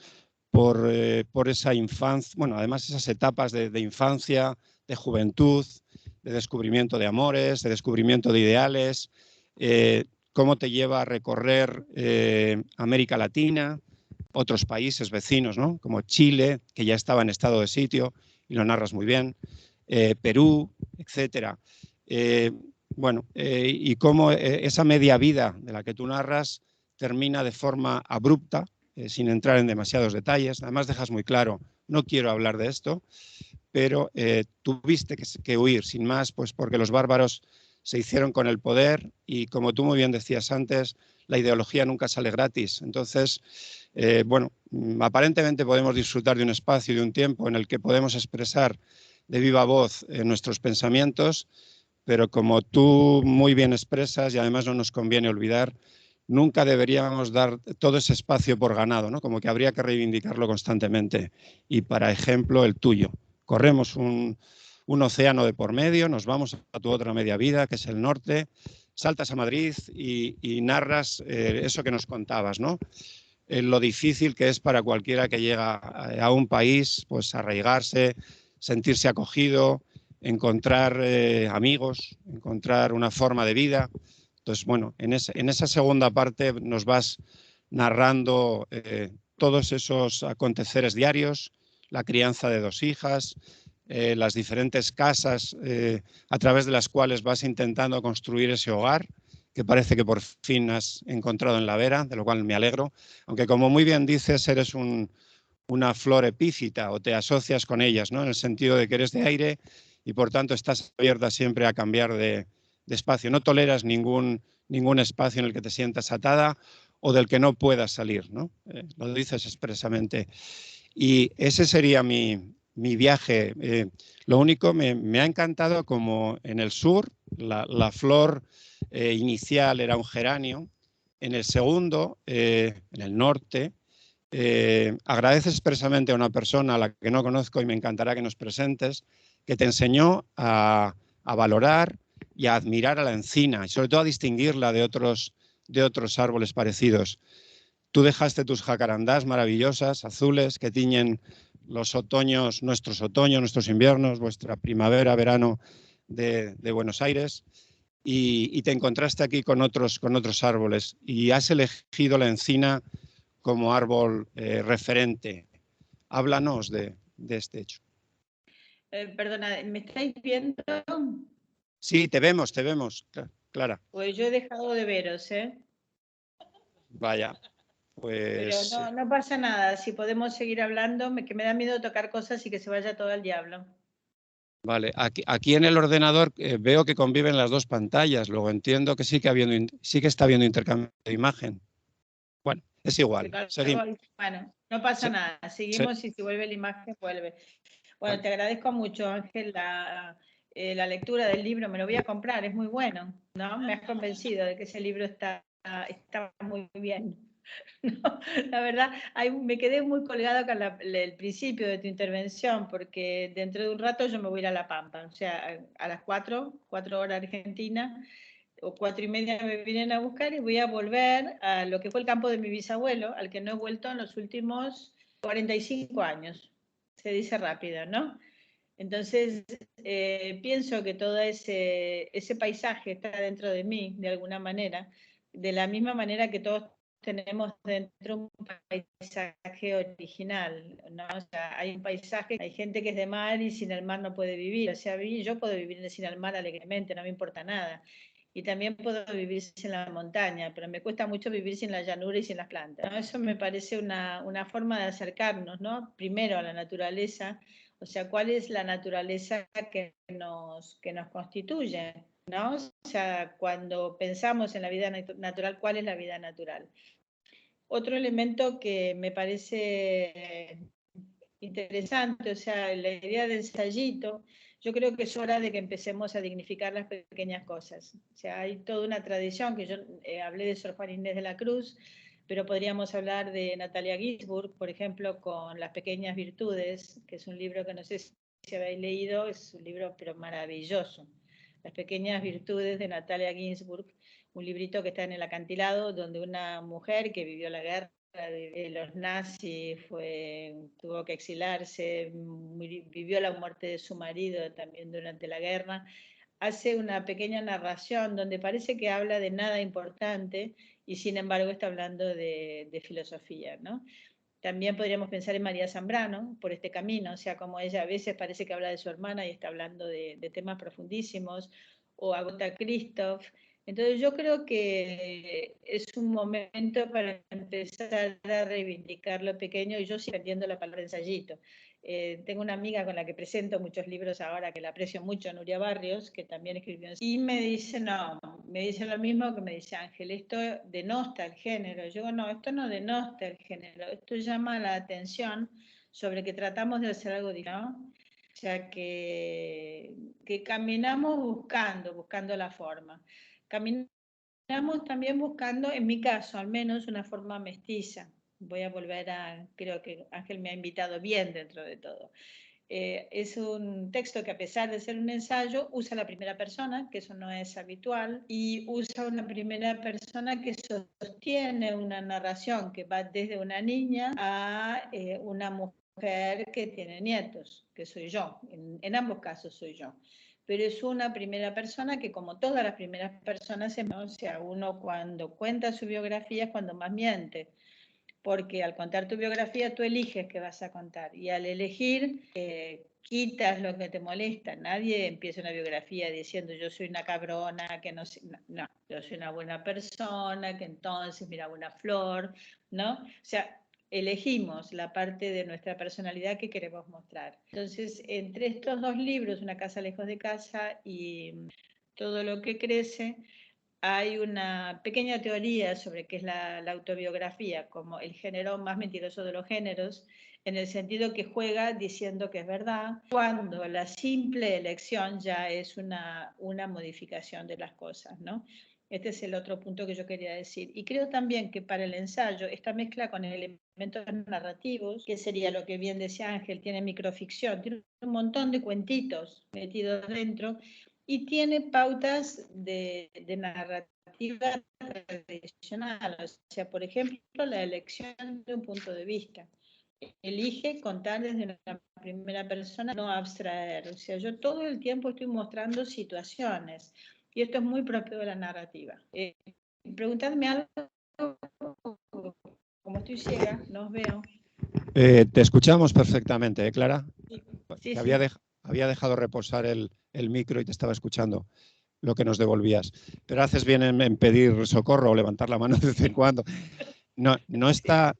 esa infancia, bueno, además esas etapas de infancia, de juventud, de descubrimiento de amores, de descubrimiento de ideales, cómo te lleva a recorrer América Latina, otros países vecinos, ¿no? Como Chile, que ya estaba en estado de sitio, y lo narras muy bien, Perú, etcétera. Y cómo esa media vida de la que tú narras termina de forma abrupta, sin entrar en demasiados detalles. Además dejas muy claro, no quiero hablar de esto, pero tuviste que huir sin más, pues porque los bárbaros se hicieron con el poder y, como tú muy bien decías antes, la ideología nunca sale gratis. Entonces, aparentemente podemos disfrutar de un espacio y de un tiempo en el que podemos expresar de viva voz nuestros pensamientos, pero como tú muy bien expresas, y además no nos conviene olvidar, nunca deberíamos dar todo ese espacio por ganado, ¿no? Como que habría que reivindicarlo constantemente. Y para ejemplo, el tuyo. Corremos un océano de por medio, nos vamos a tu otra media vida, que es el norte, saltas a Madrid y narras eso que nos contabas, ¿no? Lo difícil que es para cualquiera que llega a un país, pues arraigarse, sentirse acogido, encontrar amigos, encontrar una forma de vida. Entonces, bueno, en esa segunda parte nos vas narrando todos esos aconteceres diarios, la crianza de 2 hijas, las diferentes casas a través de las cuales vas intentando construir ese hogar, que parece que por fin has encontrado en la Vera, de lo cual me alegro. Aunque, como muy bien dices, eres una flor epífita o te asocias con ellas, ¿no? En el sentido de que eres de aire y, por tanto, estás abierta siempre a cambiar de espacio. No toleras ningún espacio en el que te sientas atada o del que no puedas salir, ¿no? Lo dices expresamente. Y ese sería mi viaje. Lo único, me ha encantado como en el sur la flor inicial era un geranio. En el segundo, en el norte, agradeces expresamente a una persona a la que no conozco y me encantará que nos presentes, que te enseñó a a valorar y a admirar a la encina, y sobre todo a distinguirla de otros árboles parecidos. Tú dejaste tus jacarandás maravillosas, azules, que tiñen los otoños, nuestros inviernos, vuestra primavera, verano de Buenos Aires, y te encontraste aquí con otros árboles, y has elegido la encina como árbol referente. Háblanos de este hecho. Perdona, ¿me estáis viendo? Sí, te vemos, Clara. Pues yo he dejado de veros, ¿eh? Vaya, Pero pues... no pasa nada, si podemos seguir hablando, que me da miedo tocar cosas y que se vaya todo al diablo. Vale, aquí en el ordenador veo que conviven las dos pantallas, luego entiendo que sí que está habiendo intercambio de imagen. Bueno, es igual, seguimos. Bueno, no pasa nada, seguimos y si vuelve la imagen, vuelve. Bueno, te agradezco mucho, Ángel, la lectura del libro, me lo voy a comprar, es muy bueno, ¿no? Me has convencido de que ese libro está muy bien. No, la verdad, me quedé muy colgada con el principio de tu intervención, porque dentro de un rato yo me voy a ir a La Pampa, o sea, a las 4 horas Argentina, o 4:30 me vienen a buscar y voy a volver a lo que fue el campo de mi bisabuelo, al que no he vuelto en los últimos 45 años. Se dice rápido, ¿no? Entonces, pienso que todo ese paisaje está dentro de mí, de alguna manera, de la misma manera que todos tenemos dentro un paisaje original, ¿no? O sea, hay un paisaje, hay gente que es de mar y sin el mar no puede vivir, o sea, yo puedo vivir sin el mar alegremente, no me importa nada. Y también puedo vivir sin la montaña, pero me cuesta mucho vivir sin la llanura y sin las plantas, ¿no? Eso me parece una forma de acercarnos, ¿no? Primero a la naturaleza, o sea, ¿cuál es la naturaleza que nos constituye? ¿No? O sea, cuando pensamos en la vida natural, ¿cuál es la vida natural? Otro elemento que me parece interesante, o sea, la idea del ensayito, yo creo que es hora de que empecemos a dignificar las pequeñas cosas. O sea, hay toda una tradición, que yo hablé de Sor Juana Inés de la Cruz, pero podríamos hablar de Natalia Ginzburg, por ejemplo, con Las pequeñas virtudes, que es un libro que no sé si habéis leído, es un libro pero maravilloso. Las pequeñas virtudes de Natalia Ginzburg, un librito que está en el acantilado, donde una mujer que vivió la guerra de los nazis, tuvo que exilarse, vivió la muerte de su marido también durante la guerra, hace una pequeña narración donde parece que habla de nada importante y sin embargo está hablando de filosofía, ¿no? También podríamos pensar en María Zambrano por este camino, o sea, como ella a veces parece que habla de su hermana y está hablando de temas profundísimos, o Agota Christoph. Entonces yo creo que es un momento para empezar a reivindicar lo pequeño, y yo sigo entendiendo la palabra ensayito. Tengo una amiga con la que presento muchos libros ahora, que la aprecio mucho, Nuria Barrios, que también escribió, y me dice, no, me dice lo mismo que me dice Ángel, esto denosta el género. Yo digo, no, esto no denosta el género, esto llama la atención sobre que tratamos de hacer algo diferente, ¿no? O sea, que caminamos buscando la forma. Caminamos también buscando, en mi caso al menos, una forma mestiza. Voy a volver creo que Ángel me ha invitado bien dentro de todo. Es un texto que, a pesar de ser un ensayo, usa la primera persona, que eso no es habitual, y usa una primera persona que sostiene una narración que va desde una niña a una mujer que tiene nietos, que soy yo. En ambos casos soy yo. Pero es una primera persona que, como todas las primeras personas, o sea, uno cuando cuenta su biografía es cuando más miente, porque al contar tu biografía tú eliges qué vas a contar, y al elegir quitas lo que te molesta. Nadie empieza una biografía diciendo yo soy una cabrona, que no, no, yo soy una buena persona, que entonces mira una flor, ¿no? O sea, elegimos la parte de nuestra personalidad que queremos mostrar. Entonces, entre estos dos libros, Una casa lejos de casa y Todo lo que crece, hay una pequeña teoría sobre qué es la autobiografía como el género más mentiroso de los géneros, en el sentido que juega diciendo que es verdad, cuando la simple elección ya es una modificación de las cosas, ¿no? Este es el otro punto que yo quería decir. Y creo también que para el ensayo, esta mezcla con elementos narrativos, que sería lo que bien decía Ángel, tiene microficción, tiene un montón de cuentitos metidos dentro, y tiene pautas de narrativa tradicional. O sea, por ejemplo, la elección de un punto de vista. Elige contar desde una primera persona, no abstraer. O sea, yo todo el tiempo estoy mostrando situaciones y esto es muy propio de la narrativa. Preguntadme algo, como estoy ciega, no os veo. Te escuchamos perfectamente, ¿eh, Clara? Sí, Que sí. había dejado reposar el micro y te estaba escuchando lo que nos devolvías. Pero haces bien en pedir socorro o levantar la mano de vez en cuando. No está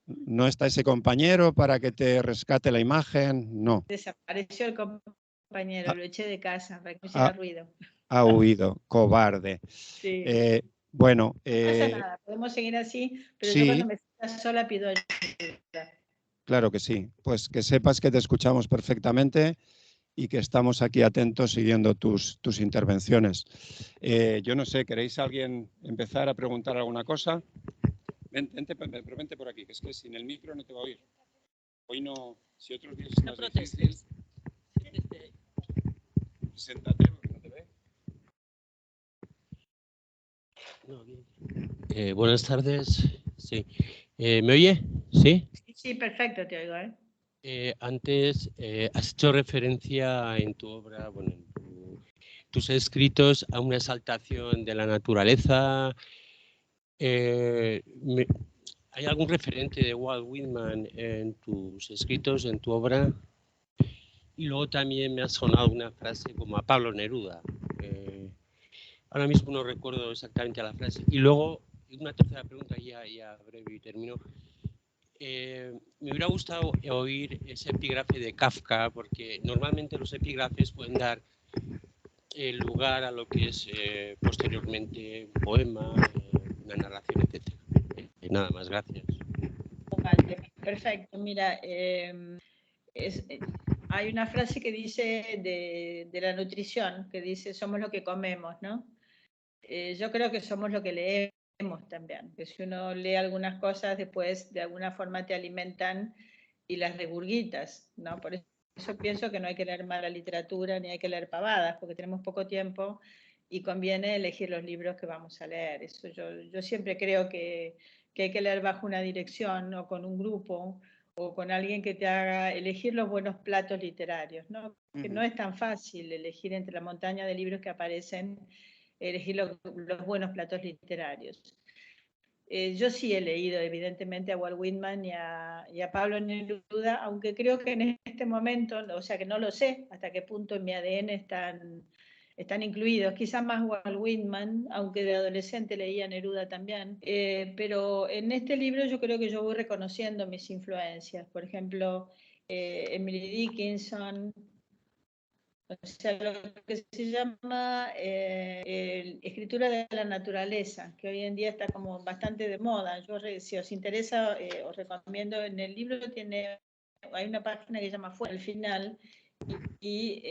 ese compañero para que te rescate la imagen, no. Desapareció el compañero, lo eché de casa para que no hiciera ruido. Ha huido, cobarde. Sí. Bueno. No pasa nada, podemos seguir así, pero sí, yo cuando me sienta sola pido ayuda. Claro que sí. Pues que sepas que te escuchamos perfectamente y que estamos aquí atentos siguiendo tus intervenciones. Yo no sé, ¿queréis alguien empezar a preguntar alguna cosa? Vente por aquí, que es que sin el micro no te va a oír. Hoy no, si otros días es más difícil. Siéntate porque no te ve. Buenas tardes. Sí. ¿Me oye? ¿Sí? Sí, perfecto, te oigo. Antes has hecho referencia en tu obra, bueno, en tus escritos, a una exaltación de la naturaleza. ¿Hay algún referente de Walt Whitman en tus escritos, en tu obra? Y luego también me ha sonado una frase como a Pablo Neruda. Ahora mismo no recuerdo exactamente la frase. Y luego, una tercera pregunta, ya breve y termino. Me hubiera gustado oír ese epígrafe de Kafka, porque normalmente los epígrafes pueden dar lugar a lo que es posteriormente un poema, una narración, etc. Nada más, gracias. Vale, perfecto. Mira, hay una frase que dice de la nutrición, que dice, somos lo que comemos, ¿no? Yo creo que somos lo que leemos también, que si uno lee algunas cosas, después de alguna forma te alimentan y las regurgitas, ¿no? Por eso pienso que no hay que leer mala literatura ni hay que leer pavadas, porque tenemos poco tiempo y conviene elegir los libros que vamos a leer. Eso yo siempre creo que hay que leer bajo una dirección o con un grupo o con alguien que te haga elegir los buenos platos literarios, ¿no? Que no es tan fácil elegir entre la montaña de libros que aparecen, elegir los buenos platos literarios. Yo sí he leído, evidentemente, a Walt Whitman y a Pablo Neruda, aunque creo que en este momento, o sea que no lo sé hasta qué punto en mi ADN están incluidos. Quizás más Walt Whitman, aunque de adolescente leía Neruda también. Pero en este libro yo creo que yo voy reconociendo mis influencias. Por ejemplo, Emily Dickinson. O sea, lo que se llama escritura de la naturaleza, que hoy en día está como bastante de moda. Yo, si os interesa, os recomiendo, en el libro hay una página que se llama Fuera al final, y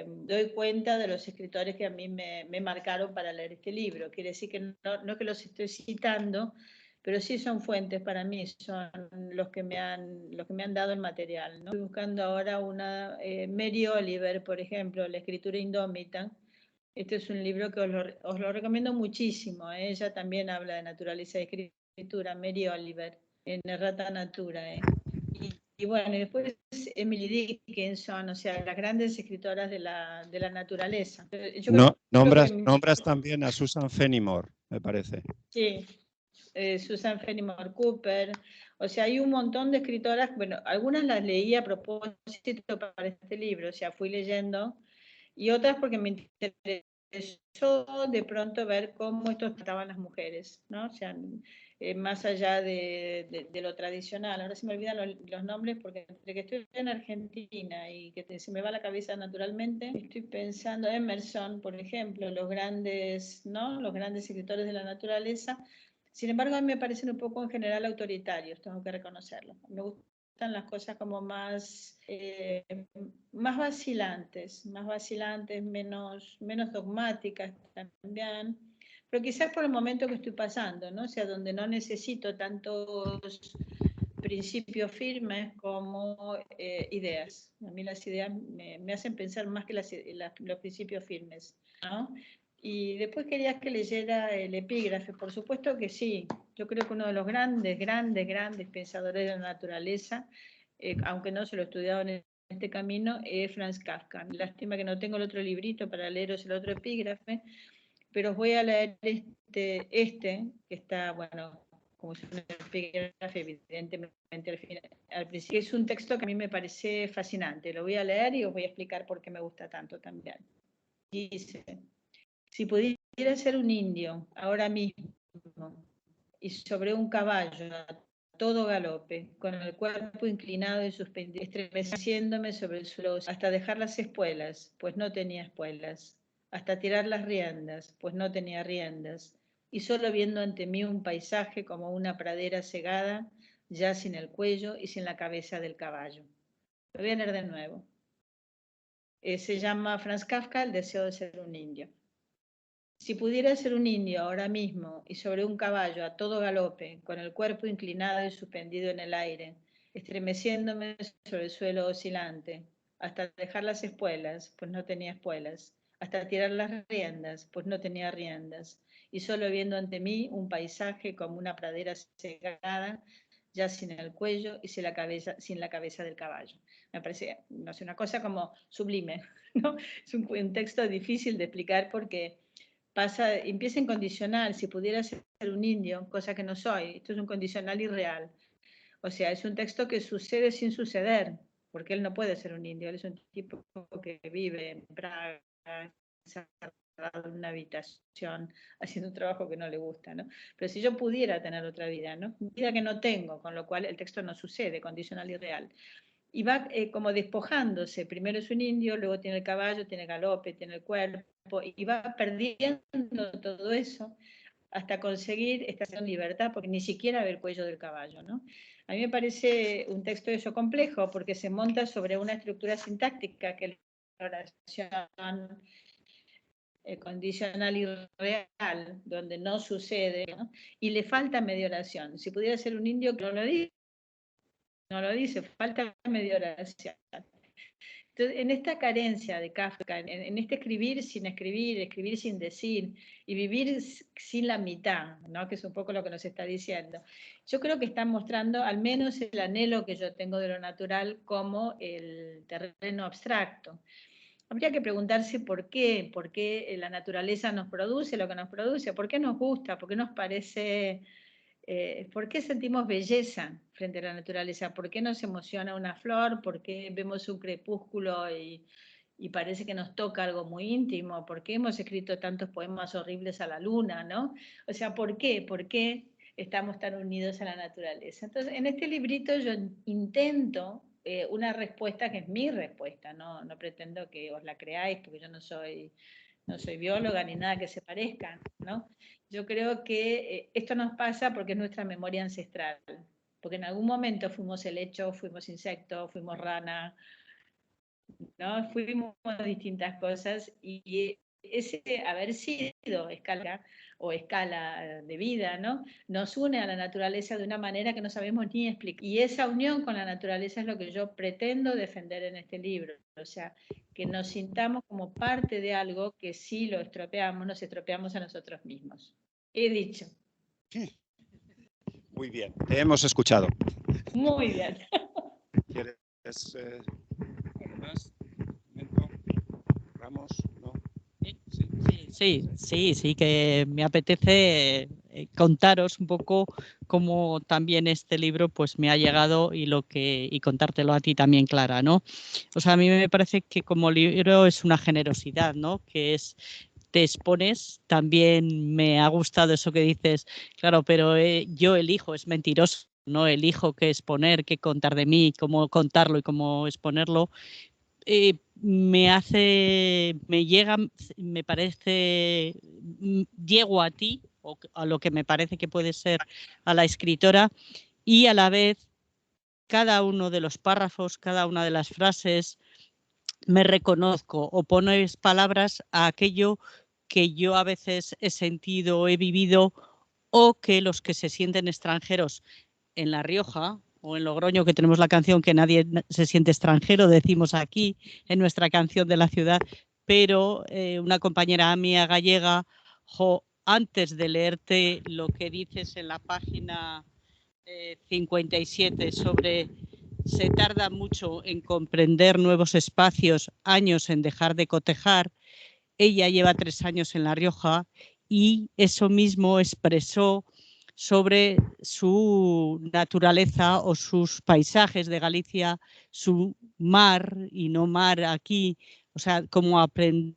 doy cuenta de los escritores que a mí me marcaron para leer este libro. Quiere decir que no que los estoy citando, pero sí son fuentes para mí, son los que me han dado el material, ¿no? Estoy buscando ahora una Mary Oliver, por ejemplo, La escritura indómita. Este es un libro que os lo recomiendo muchísimo. Ella también habla de naturaleza y escritura, Mary Oliver, en Errata Natura. Y bueno, y después Emily Dickinson, o sea, las grandes escritoras de la naturaleza. Nombras también a Susan Fenimore, me parece. Sí. Susan Fenimore Cooper, o sea, hay un montón de escritoras, bueno, algunas las leí a propósito para este libro, o sea, fui leyendo, y otras porque me interesó de pronto ver cómo estos trataban las mujeres, ¿no? O sea, más allá de lo tradicional. Ahora se me olvidan los nombres porque entre que estoy en Argentina y que se me va la cabeza naturalmente, estoy pensando en Emerson, por ejemplo, los grandes, ¿no? Los grandes escritores de la naturaleza. Sin embargo, a mí me parecen un poco en general autoritarios, tengo que reconocerlo. Me gustan las cosas como más vacilantes, menos dogmáticas también, pero quizás por el momento que estoy pasando, ¿no? O sea, donde no necesito tantos principios firmes como ideas. A mí las ideas me hacen pensar más que los principios firmes, ¿no? Y después querías que leyera el epígrafe. Por supuesto que sí. Yo creo que uno de los grandes pensadores de la naturaleza, aunque no se lo he estudiado en este camino, es Franz Kafka. Lástima que no tengo el otro librito para leeros el otro epígrafe, pero os voy a leer este que está, bueno, como si fuera un epígrafe, evidentemente al principio. Es un texto que a mí me parece fascinante. Lo voy a leer y os voy a explicar por qué me gusta tanto también. Dice: si pudiera ser un indio ahora mismo y sobre un caballo a todo galope, con el cuerpo inclinado y suspendido, estremeciéndome sobre el suelo hasta dejar las espuelas, pues no tenía espuelas, hasta tirar las riendas, pues no tenía riendas, y solo viendo ante mí un paisaje como una pradera cegada, ya sin el cuello y sin la cabeza del caballo. Lo voy a leer de nuevo. Se llama Franz Kafka, El deseo de ser un indio. Si pudiera ser un indio ahora mismo y sobre un caballo a todo galope, con el cuerpo inclinado y suspendido en el aire, estremeciéndome sobre el suelo oscilante, hasta dejar las espuelas, pues no tenía espuelas, hasta tirar las riendas, pues no tenía riendas, y solo viendo ante mí un paisaje como una pradera cegada, ya sin el cuello y sin la cabeza del caballo. Me parece, no sé, una cosa como sublime, ¿no? Es un texto difícil de explicar porque empieza en condicional. Si pudiera ser un indio, cosa que no soy, esto es un condicional irreal. O sea, es un texto que sucede sin suceder, porque él no puede ser un indio, él es un tipo que vive en Praga, encerrado en una habitación, haciendo un trabajo que no le gusta, ¿no? Pero si yo pudiera tener otra vida, ¿no? Vida que no tengo, con lo cual el texto no sucede, condicional irreal. Y va como despojándose. Primero es un indio, luego tiene el caballo, tiene el galope, tiene el cuerpo, y va perdiendo todo eso hasta conseguir esta libertad, porque ni siquiera ve el cuello del caballo, ¿no? A mí me parece un texto eso complejo, porque se monta sobre una estructura sintáctica que es la oración condicional y real, donde no sucede, ¿no? Y le falta media oración. Si pudiera ser un indio, que no lo dice, falta media oración. Entonces, en esta carencia de Kafka, en este escribir sin decir, y vivir sin la mitad, ¿no? Que es un poco lo que nos está diciendo, yo creo que están mostrando al menos el anhelo que yo tengo de lo natural como el terreno abstracto. Habría que preguntarse por qué la naturaleza nos produce lo que nos produce, por qué nos gusta, por qué nos parece... ¿por qué sentimos belleza frente a la naturaleza? ¿Por qué nos emociona una flor? ¿Por qué vemos un crepúsculo y parece que nos toca algo muy íntimo? ¿Por qué hemos escrito tantos poemas horribles a la luna, ¿no? O sea, ¿por qué? ¿Por qué estamos tan unidos a la naturaleza? Entonces, en este librito yo intento una respuesta que es mi respuesta, no pretendo que os la creáis porque yo no soy bióloga ni nada que se parezca, ¿no? Yo creo que esto nos pasa porque es nuestra memoria ancestral, porque en algún momento fuimos helecho, fuimos insecto, fuimos rana, ¿no? Fuimos distintas cosas y ese haber sido escala de vida, ¿no? Nos une a la naturaleza de una manera que no sabemos ni explicar. Y esa unión con la naturaleza es lo que yo pretendo defender en este libro. O sea, que nos sintamos como parte de algo que si lo estropeamos, nos estropeamos a nosotros mismos. He dicho. Muy bien, te hemos escuchado. Muy bien. ¿Quieres algo más? ¿Ramos? ¿No? Sí, que me apetece contaros un poco cómo también este libro pues me ha llegado y contártelo a ti también, Clara, ¿no? O sea, a mí me parece que como libro es una generosidad, ¿no? Que es te expones, también me ha gustado eso que dices, claro, pero yo elijo, es mentiroso, no elijo qué exponer, qué contar de mí, cómo contarlo y cómo exponerlo. Me llega, me parece, llego a ti, o a lo que me parece que puede ser a la escritora, y a la vez cada uno de los párrafos, cada una de las frases, me reconozco o pones palabras a aquello que yo a veces he sentido, he vivido, o que los que se sienten extranjeros en La Rioja o en Logroño, que tenemos la canción que nadie se siente extranjero, decimos aquí en nuestra canción de la ciudad, pero una compañera mía gallega, antes de leerte lo que dices en la página 57 sobre se tarda mucho en comprender nuevos espacios, años en dejar de cotejar, ella lleva 3 años en La Rioja y eso mismo expresó sobre su naturaleza o sus paisajes de Galicia, su mar y no mar aquí, o sea, como aprender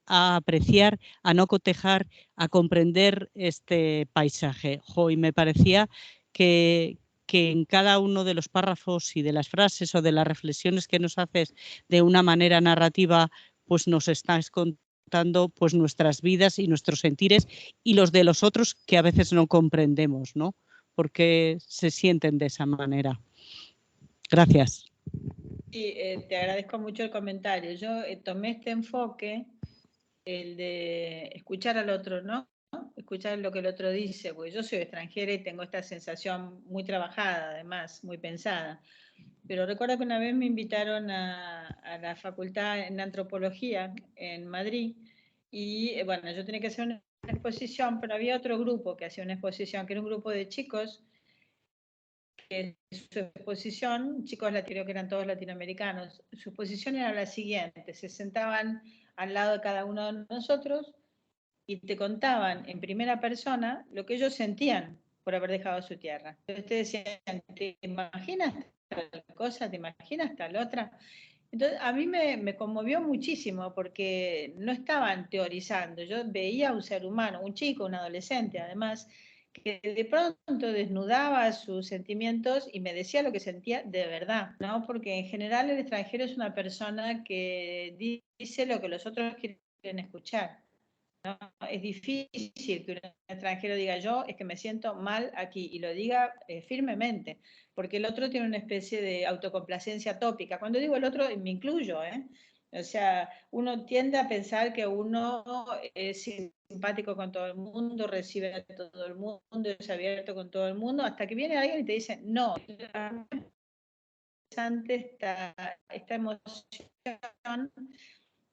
a apreciar, a no cotejar, a comprender este paisaje. Y me parecía que en cada uno de los párrafos y de las frases o de las reflexiones que nos haces de una manera narrativa, pues nos estás contando pues nuestras vidas y nuestros sentires y los de los otros que a veces no comprendemos, ¿no? Porque se sienten de esa manera. Gracias. Sí, te agradezco mucho el comentario. Yo tomé este enfoque, el de escuchar al otro, ¿no? Escuchar lo que el otro dice, porque yo soy extranjera y tengo esta sensación muy trabajada, además, muy pensada. Pero recuerdo que una vez me invitaron a la facultad en antropología en Madrid y bueno, yo tenía que hacer una exposición, pero había otro grupo que hacía una exposición, que era un grupo de chicos, que su exposición, chicos creo que eran todos latinoamericanos, su exposición era la siguiente: se sentaban al lado de cada uno de nosotros y te contaban en primera persona lo que ellos sentían por haber dejado su tierra. Entonces te decían, ¿te imaginas tal cosa? ¿Te imaginas tal otra? Entonces a mí me conmovió muchísimo porque no estaban teorizando. Yo veía a un ser humano, un chico, un adolescente además, que de pronto desnudaba sus sentimientos y me decía lo que sentía de verdad, ¿no? Porque en general el extranjero es una persona que dice lo que los otros quieren escuchar. ¿No? Es difícil que un extranjero diga yo es que me siento mal aquí y lo diga firmemente, porque el otro tiene una especie de autocomplacencia tópica. Cuando digo el otro, me incluyo, ¿eh? O sea, uno tiende a pensar que uno es simpático con todo el mundo, recibe a todo el mundo, es abierto con todo el mundo, hasta que viene alguien y te dice, no, esta emoción.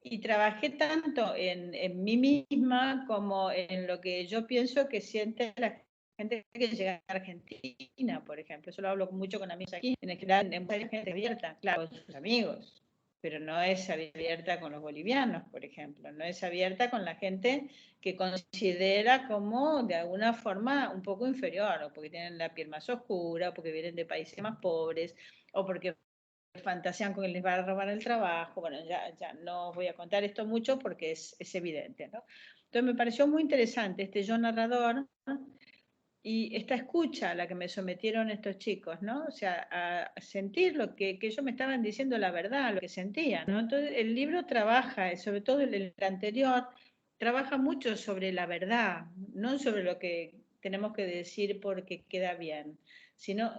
Y trabajé tanto en mí misma como en lo que yo pienso que siente la gente que llega a Argentina, por ejemplo. Eso lo hablo mucho con amigos aquí. En general, en mucha gente abierta, claro, con sus amigos, pero no es abierta con los bolivianos, por ejemplo. No es abierta con la gente que considera como de alguna forma un poco inferior, o porque tienen la piel más oscura, o porque vienen de países más pobres, o porque fantasean con que les va a robar el trabajo. Bueno, ya no voy a contar esto mucho porque es evidente, ¿no? Entonces me pareció muy interesante este yo narrador, ¿no? Y esta escucha a la que me sometieron estos chicos, ¿no? O sea, a sentir lo que ellos me estaban diciendo la verdad, lo que sentían, ¿no? Entonces el libro trabaja, sobre todo el anterior, trabaja mucho sobre la verdad, no sobre lo que tenemos que decir porque queda bien, sino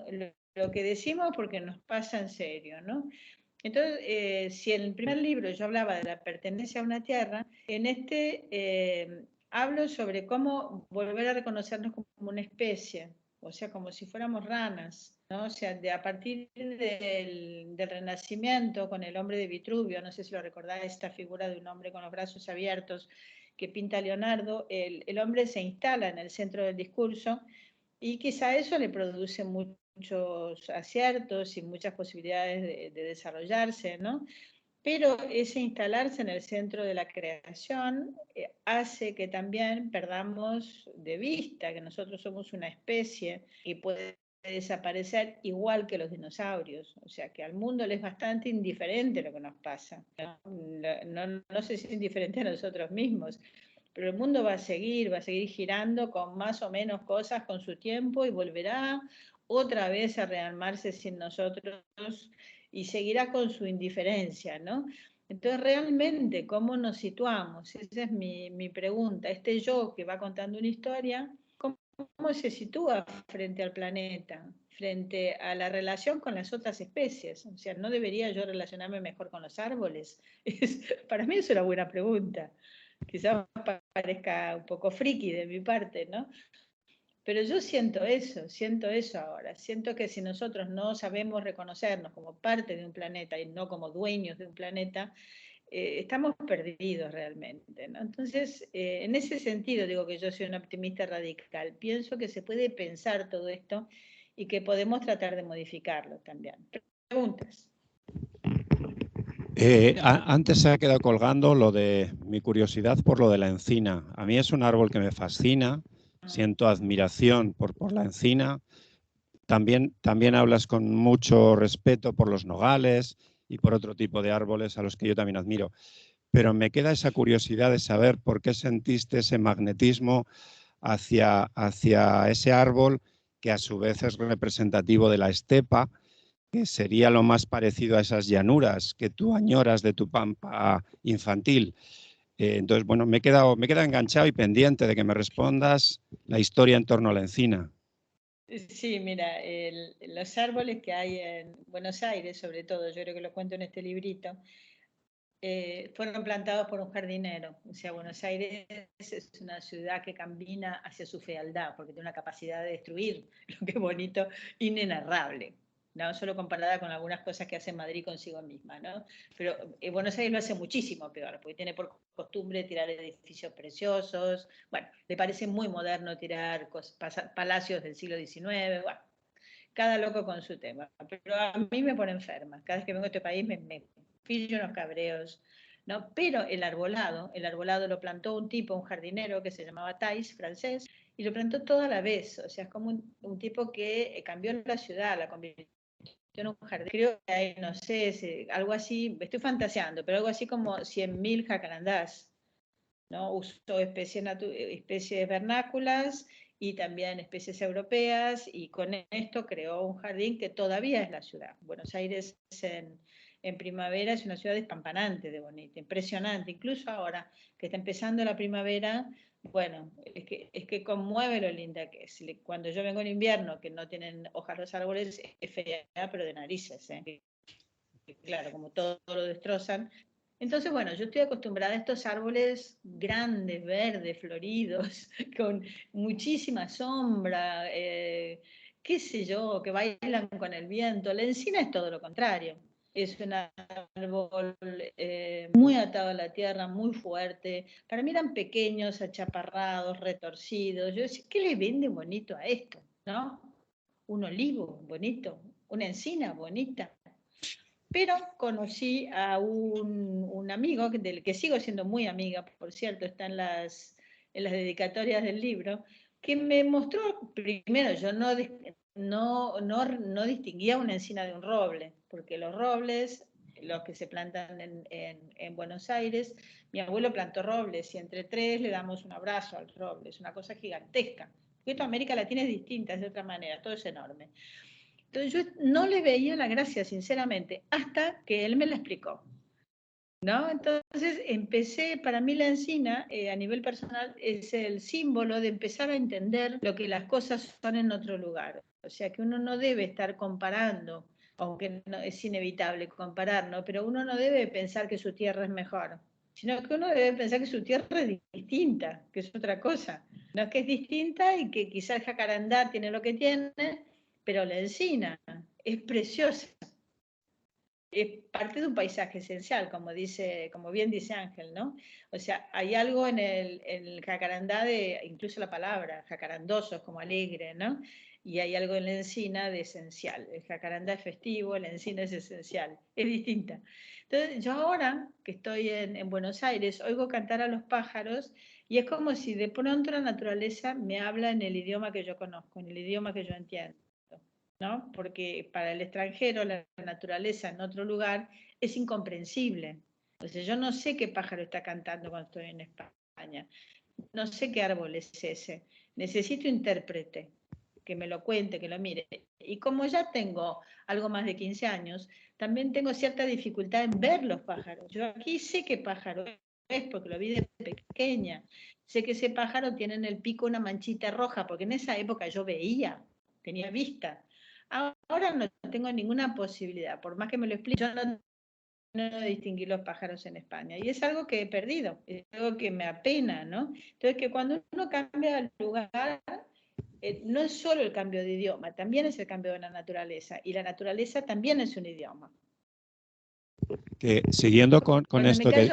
lo que decimos porque nos pasa en serio, ¿no? Entonces, si en el primer libro yo hablaba de la pertenencia a una tierra, en este hablo sobre cómo volver a reconocernos como una especie, o sea, como si fuéramos ranas, ¿no? O sea, a partir del Renacimiento con el hombre de Vitruvio, no sé si lo recordáis, esta figura de un hombre con los brazos abiertos que pinta Leonardo, el hombre se instala en el centro del discurso y quizá eso le produce muchos aciertos y muchas posibilidades de desarrollarse, ¿no? Pero ese instalarse en el centro de la creación hace que también perdamos de vista que nosotros somos una especie y puede desaparecer igual que los dinosaurios. O sea, que al mundo le es bastante indiferente lo que nos pasa. No sé si es indiferente a nosotros mismos, pero el mundo va a seguir girando con más o menos cosas con su tiempo y volverá otra vez a rearmarse sin nosotros y seguirá con su indiferencia, ¿no? Entonces, realmente, ¿cómo nos situamos? Esa es mi pregunta. Este yo que va contando una historia, ¿cómo se sitúa frente al planeta, frente a la relación con las otras especies? O sea, ¿no debería yo relacionarme mejor con los árboles? Para mí es una buena pregunta. Quizás parezca un poco friki de mi parte, ¿no? Pero yo siento eso ahora. Siento que si nosotros no sabemos reconocernos como parte de un planeta y no como dueños de un planeta, estamos perdidos realmente, ¿no? Entonces, en ese sentido digo que yo soy una optimista radical. Pienso que se puede pensar todo esto y que podemos tratar de modificarlo también. Preguntas. Antes se ha quedado colgando lo de mi curiosidad por lo de la encina. A mí es un árbol que me fascina, siento admiración por la encina. También hablas con mucho respeto por los nogales y por otro tipo de árboles a los que yo también admiro. Pero me queda esa curiosidad de saber por qué sentiste ese magnetismo hacia ese árbol que a su vez es representativo de la estepa, que sería lo más parecido a esas llanuras que tú añoras de tu pampa infantil. Entonces, bueno, me he quedado enganchado y pendiente de que me respondas la historia en torno a la encina. Sí, mira, los árboles que hay en Buenos Aires, sobre todo, yo creo que lo cuento en este librito, fueron plantados por un jardinero. O sea, Buenos Aires es una ciudad que camina hacia su fealdad, porque tiene una capacidad de destruir lo que es bonito, inenarrable, ¿no? Solo comparada con algunas cosas que hace Madrid consigo misma, ¿no? Pero Buenos Aires lo hace muchísimo peor, porque tiene por costumbre tirar edificios preciosos. Bueno, le parece muy moderno tirar palacios del siglo XIX, bueno, cada loco con su tema. Pero a mí me pone enferma. Cada vez que vengo a este país me pillo unos cabreos, ¿no? Pero el arbolado lo plantó un tipo, un jardinero que se llamaba Thais, francés, y lo plantó todo a la vez. O sea, es como un tipo que cambió la ciudad, la convirtió en un jardín. Creo que hay, no sé, algo así, estoy fantaseando, pero algo así como 100.000 jacarandás, ¿no? Usó especies vernáculas y también especies europeas, y con esto creó un jardín que todavía es la ciudad. Buenos Aires en primavera es una ciudad despampanante de bonita, impresionante. Incluso ahora que está empezando la primavera, bueno, es que conmueve lo linda que es. Cuando yo vengo en invierno, que no tienen hojas los árboles, es fea, pero de narices, ¿eh? Claro, como todo lo destrozan. Entonces, bueno, yo estoy acostumbrada a estos árboles grandes, verdes, floridos, con muchísima sombra, qué sé yo, que bailan con el viento. La encina es todo lo contrario. Es un árbol muy atado a la tierra, muy fuerte. Para mí eran pequeños, achaparrados, retorcidos. Yo decía, ¿qué le vende bonito a esto? ¿No? Un olivo bonito, una encina bonita. Pero conocí a un amigo, del que sigo siendo muy amiga, por cierto, está en las dedicatorias del libro, que me mostró, primero, yo no distinguía una encina de un roble, porque los robles, los que se plantan en Buenos Aires, mi abuelo plantó robles y entre tres le damos un abrazo al roble, es una cosa gigantesca. Porque América Latina es distinta, es de otra manera, todo es enorme. Entonces yo no le veía la gracia, sinceramente, hasta que él me la explicó, ¿no? Entonces empecé, para mí la encina, a nivel personal, es el símbolo de empezar a entender lo que las cosas son en otro lugar. O sea, que uno no debe estar comparando, aunque no, es inevitable comparar, ¿no? Pero uno no debe pensar que su tierra es mejor, sino que uno debe pensar que su tierra es distinta, que es otra cosa, ¿no? Que es distinta y que quizás el jacarandá tiene lo que tiene, pero la encina es preciosa, es parte de un paisaje esencial, como bien dice Ángel, ¿no? O sea, hay algo en el jacarandá incluso la palabra, jacarandoso es como alegre, ¿no? Y hay algo en la encina de esencial. El jacarandá es festivo, la encina es esencial, es distinta. Entonces, yo ahora que estoy en Buenos Aires, oigo cantar a los pájaros y es como si de pronto la naturaleza me habla en el idioma que yo conozco, en el idioma que yo entiendo, ¿no? Porque para el extranjero la naturaleza en otro lugar es incomprensible. Entonces yo no sé qué pájaro está cantando cuando estoy en España, no sé qué árbol es ese, necesito intérprete, que me lo cuente, que lo mire. Y como ya tengo algo más de 15 años, también tengo cierta dificultad en ver los pájaros. Yo aquí sé qué pájaro es porque lo vi de pequeña. Sé que ese pájaro tiene en el pico una manchita roja, porque en esa época yo veía, tenía vista. Ahora no tengo ninguna posibilidad, por más que me lo explique, yo no distinguir los pájaros en España. Y es algo que he perdido, es algo que me apena, ¿no? Entonces, que cuando uno cambia de lugar, no es solo el cambio de idioma, también es el cambio de la naturaleza, y la naturaleza también es un idioma. Que siguiendo con esto que...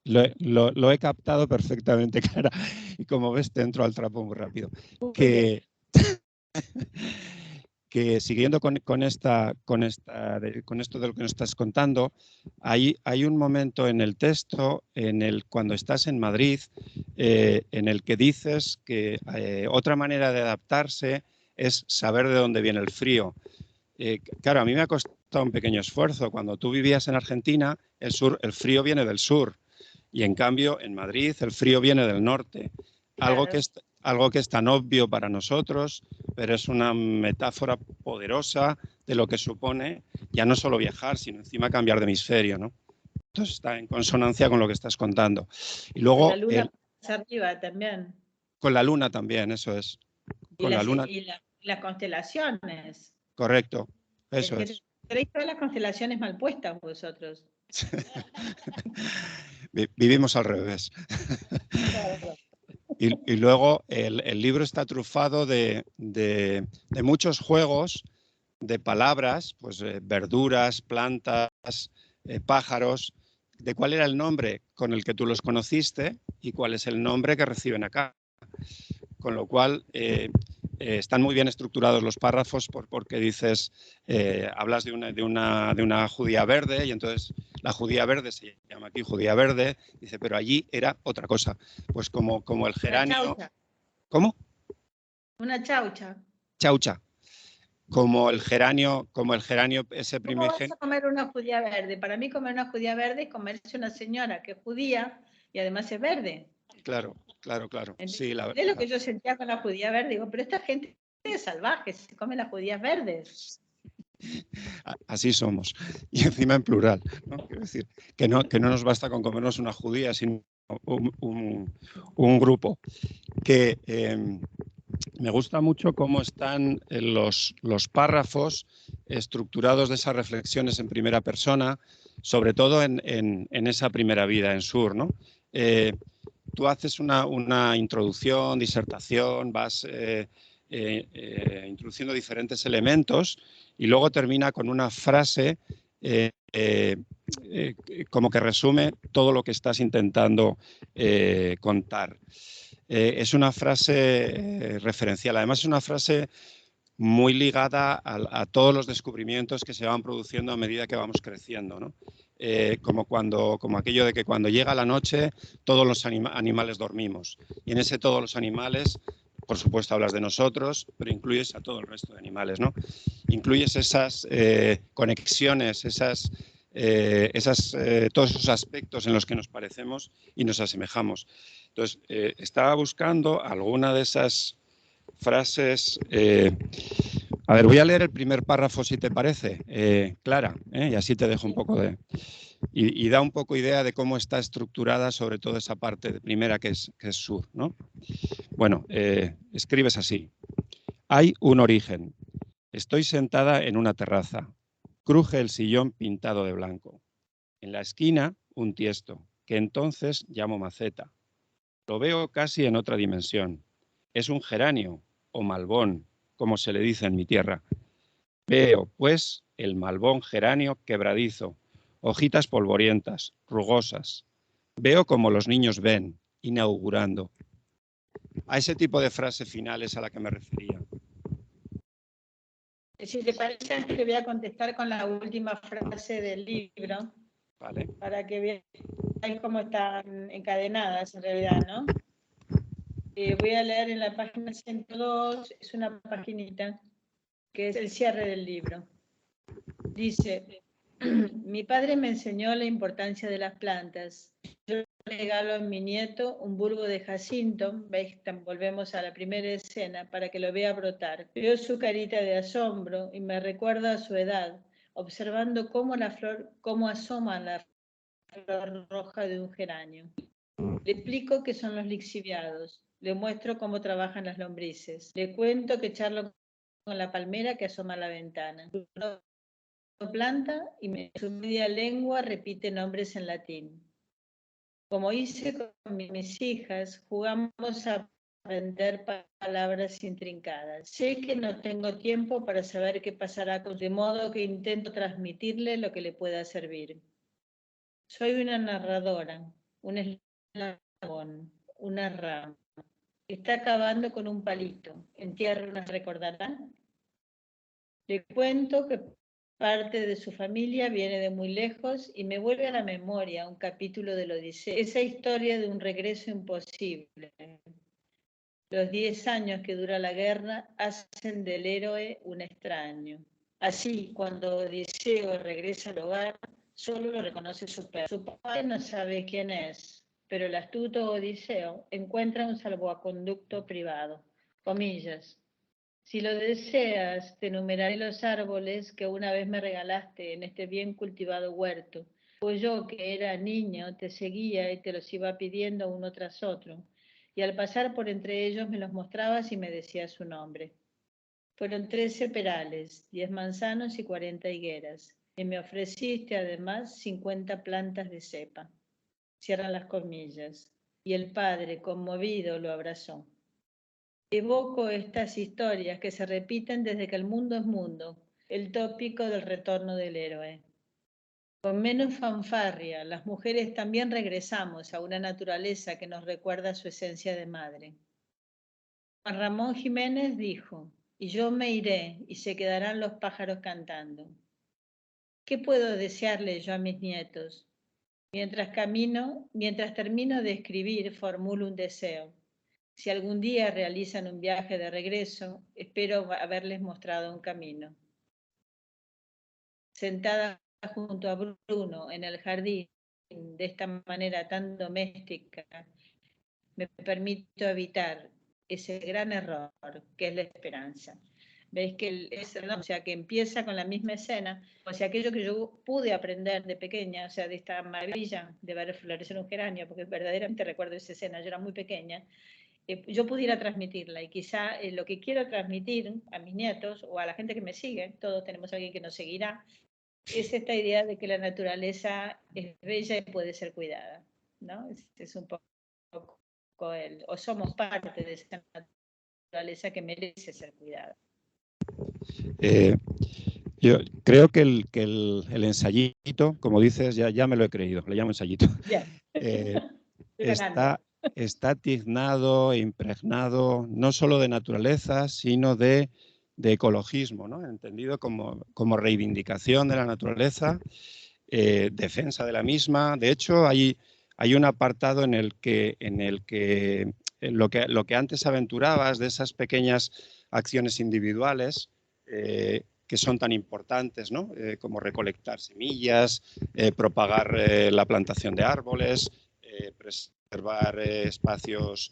Lo he captado perfectamente, Clara, y como ves te entro al trapo muy rápido. Que siguiendo con esto de lo que nos estás contando, hay un momento en el texto, cuando estás en Madrid, en el que dices que otra manera de adaptarse es saber de dónde viene el frío. Claro, a mí me ha costado un pequeño esfuerzo. Cuando tú vivías en Argentina, el frío viene del sur. Y en cambio, en Madrid, el frío viene del norte. Claro. Algo que es tan obvio para nosotros, pero es una metáfora poderosa de lo que supone ya no solo viajar, sino encima cambiar de hemisferio, ¿no? Entonces está en consonancia con lo que estás contando. Y luego, la luna pasa arriba también. Con la luna también, eso es. Con la luna. Y las constelaciones. Correcto, eso es. Tenéis todas las constelaciones mal puestas vosotros. Vivimos al revés. Claro. Y luego el libro está trufado de muchos juegos de palabras, pues verduras, plantas, pájaros, de cuál era el nombre con el que tú los conociste y cuál es el nombre que reciben acá. Con lo cual están muy bien estructurados los párrafos porque dices, hablas de una judía verde y entonces la judía verde se llama aquí judía verde, dice, pero allí era otra cosa. Pues como el geranio. ¿Cómo? Una chaucha. Chaucha. Como el geranio, ese primer ¿Cómo vas a comer una judía verde? Para mí comer una judía verde es comerse una señora que es judía y además es verde. Claro. Sí, es lo que yo sentía con la judía verde. Digo, pero esta gente es salvaje, se come las judías verdes. Así somos. Y encima en plural, ¿no? Quiero decir, que no nos basta con comernos una judía, sino un grupo. Que me gusta mucho cómo están los párrafos estructurados de esas reflexiones en primera persona, sobre todo en esa primera vida, en Sur, ¿no? Tú haces una introducción, disertación, vas introduciendo diferentes elementos y luego termina con una frase como que resume todo lo que estás intentando contar. Es una frase referencial, además es una frase muy ligada a todos los descubrimientos que se van produciendo a medida que vamos creciendo, ¿no? Como aquello de que cuando llega la noche todos los animales dormimos. Y en ese todos los animales, por supuesto hablas de nosotros, pero incluyes a todo el resto de animales, ¿no? Incluyes esas conexiones, todos esos aspectos en los que nos parecemos y nos asemejamos. Entonces, estaba buscando alguna de esas frases. A ver, voy a leer el primer párrafo, si te parece, Clara, y así te dejo un poco de... Y da un poco idea de cómo está estructurada sobre todo esa parte de primera que es Sur, ¿no? Bueno, escribes así. Hay un origen. Estoy sentada en una terraza. Cruje el sillón pintado de blanco. En la esquina, un tiesto, que entonces llamo maceta. Lo veo casi en otra dimensión. Es un geranio o malbón, como se le dice en mi tierra. Veo, pues, el malbón geranio quebradizo, hojitas polvorientas, rugosas. Veo como los niños ven, inaugurando. A ese tipo de frase final es a la que me refería. Si te parece, te voy a contestar con la última frase del libro, vale, para que veáis cómo están encadenadas en realidad, ¿no? Voy a leer en la página 102, es una paginita, que es el cierre del libro. Dice, mi padre me enseñó la importancia de las plantas. Yo regalo a mi nieto un bulbo de jacinto, veis, volvemos a la primera escena, para que lo vea brotar. Veo su carita de asombro y me recuerda a su edad, observando cómo asoma la flor roja de un geranio. Le explico qué son los lixiviados, le muestro cómo trabajan las lombrices, le cuento que charlo con la palmera que asoma a la ventana. Planta y su media lengua repite nombres en latín. Como hice con mis hijas, jugamos a aprender palabras intrincadas. Sé que no tengo tiempo para saber qué pasará con, de modo que intento transmitirle lo que le pueda servir. Soy una narradora, un eslabón, una rama. Está acabando con un palito. ¿En tierra nos recordarán? Le cuento que parte de su familia viene de muy lejos y me vuelve a la memoria un capítulo de la Odisea, esa historia de un regreso imposible. Los 10 años que dura la guerra hacen del héroe un extraño. Así, cuando Odiseo regresa al hogar, solo lo reconoce su padre. Su padre no sabe quién es, pero el astuto Odiseo encuentra un salvoconducto privado. Comillas. Si lo deseas, te enumeraré los árboles que una vez me regalaste en este bien cultivado huerto. Pues yo, que era niño, te seguía y te los iba pidiendo uno tras otro. Y al pasar por entre ellos me los mostrabas y me decías su nombre. Fueron 13 perales, 10 manzanos y 40 higueras. Y me ofreciste además 50 plantas de cepa. Cierran las comillas. Y el padre, conmovido, lo abrazó. Evoco estas historias que se repiten desde que el mundo es mundo, el tópico del retorno del héroe. Con menos fanfarria, las mujeres también regresamos a una naturaleza que nos recuerda su esencia de madre. Juan Ramón Jiménez dijo, y yo me iré y se quedarán los pájaros cantando. ¿Qué puedo desearle yo a mis nietos? Mientras termino de escribir, formulo un deseo. Si algún día realizan un viaje de regreso, espero haberles mostrado un camino. Sentada junto a Bruno en el jardín, de esta manera tan doméstica, me permito evitar ese gran error que es la esperanza. Veis que o sea, que empieza con la misma escena, o sea, aquello que yo pude aprender de pequeña, o sea, de esta maravilla de ver florecer un geranio, porque verdaderamente recuerdo esa escena, yo era muy pequeña, yo pudiera transmitirla y quizá lo que quiero transmitir a mis nietos o a la gente que me sigue, todos tenemos a alguien que nos seguirá, es esta idea de que la naturaleza es bella y puede ser cuidada, ¿no? Es un poco o somos parte de esa naturaleza que merece ser cuidada. Yo creo que el ensayito, como dices, ya me lo he creído, le llamo ensayito. Está tiznado, impregnado, no solo de naturaleza, sino de ecologismo, ¿no? Entendido como reivindicación de la naturaleza, defensa de la misma. De hecho, hay un apartado en el que lo que antes aventurabas de esas pequeñas acciones individuales que son tan importantes, ¿no? Como recolectar semillas, propagar la plantación de árboles, preservar espacios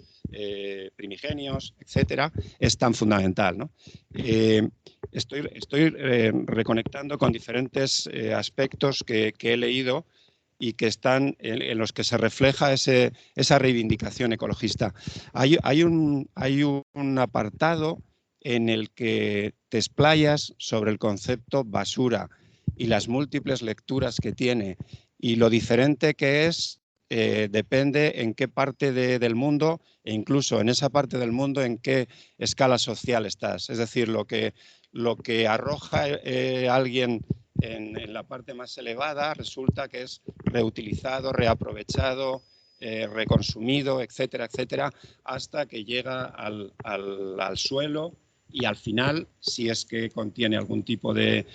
primigenios, etcétera, es tan fundamental, ¿no? Estoy reconectando con diferentes aspectos que he leído y que están en los que se refleja esa reivindicación ecologista. Hay un apartado en el que te explayas sobre el concepto basura y las múltiples lecturas que tiene y lo diferente que es depende en qué parte del mundo e incluso en esa parte del mundo en qué escala social estás. Es decir, lo que arroja alguien en la parte más elevada resulta que es reutilizado, reaprovechado, reconsumido, etcétera, etcétera, hasta que llega al suelo y al final, si es que contiene algún tipo de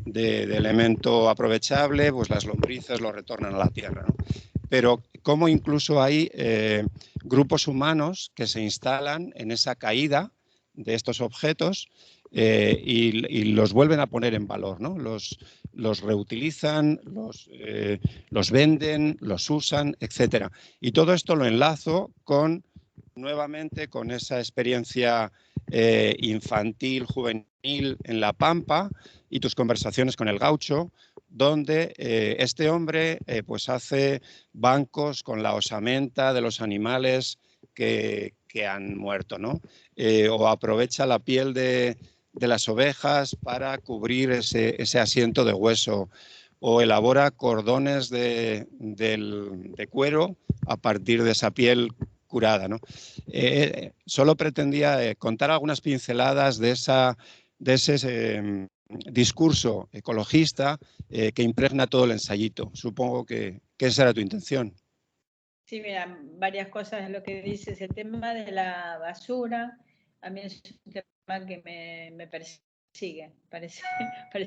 elemento aprovechable, pues las lombrices lo retornan a la tierra, ¿no? Pero como incluso hay grupos humanos que se instalan en esa caída de estos objetos y los vuelven a poner en valor, ¿no? Los reutilizan, los venden, los usan, etcétera. Y todo esto lo enlazo nuevamente con esa experiencia infantil, juvenil en La Pampa y tus conversaciones con el gaucho, donde este hombre pues hace bancos con la osamenta de los animales que han muerto, ¿no? O aprovecha la piel de las ovejas para cubrir ese asiento de hueso, o elabora cordones de cuero a partir de esa piel curada, ¿no? Solo pretendía contar algunas pinceladas de ese discurso ecologista que impregna todo el ensayito. Supongo que esa era tu intención. Sí, mira, varias cosas en lo que dices. El tema de la basura, a mí es un tema que me persigue, parece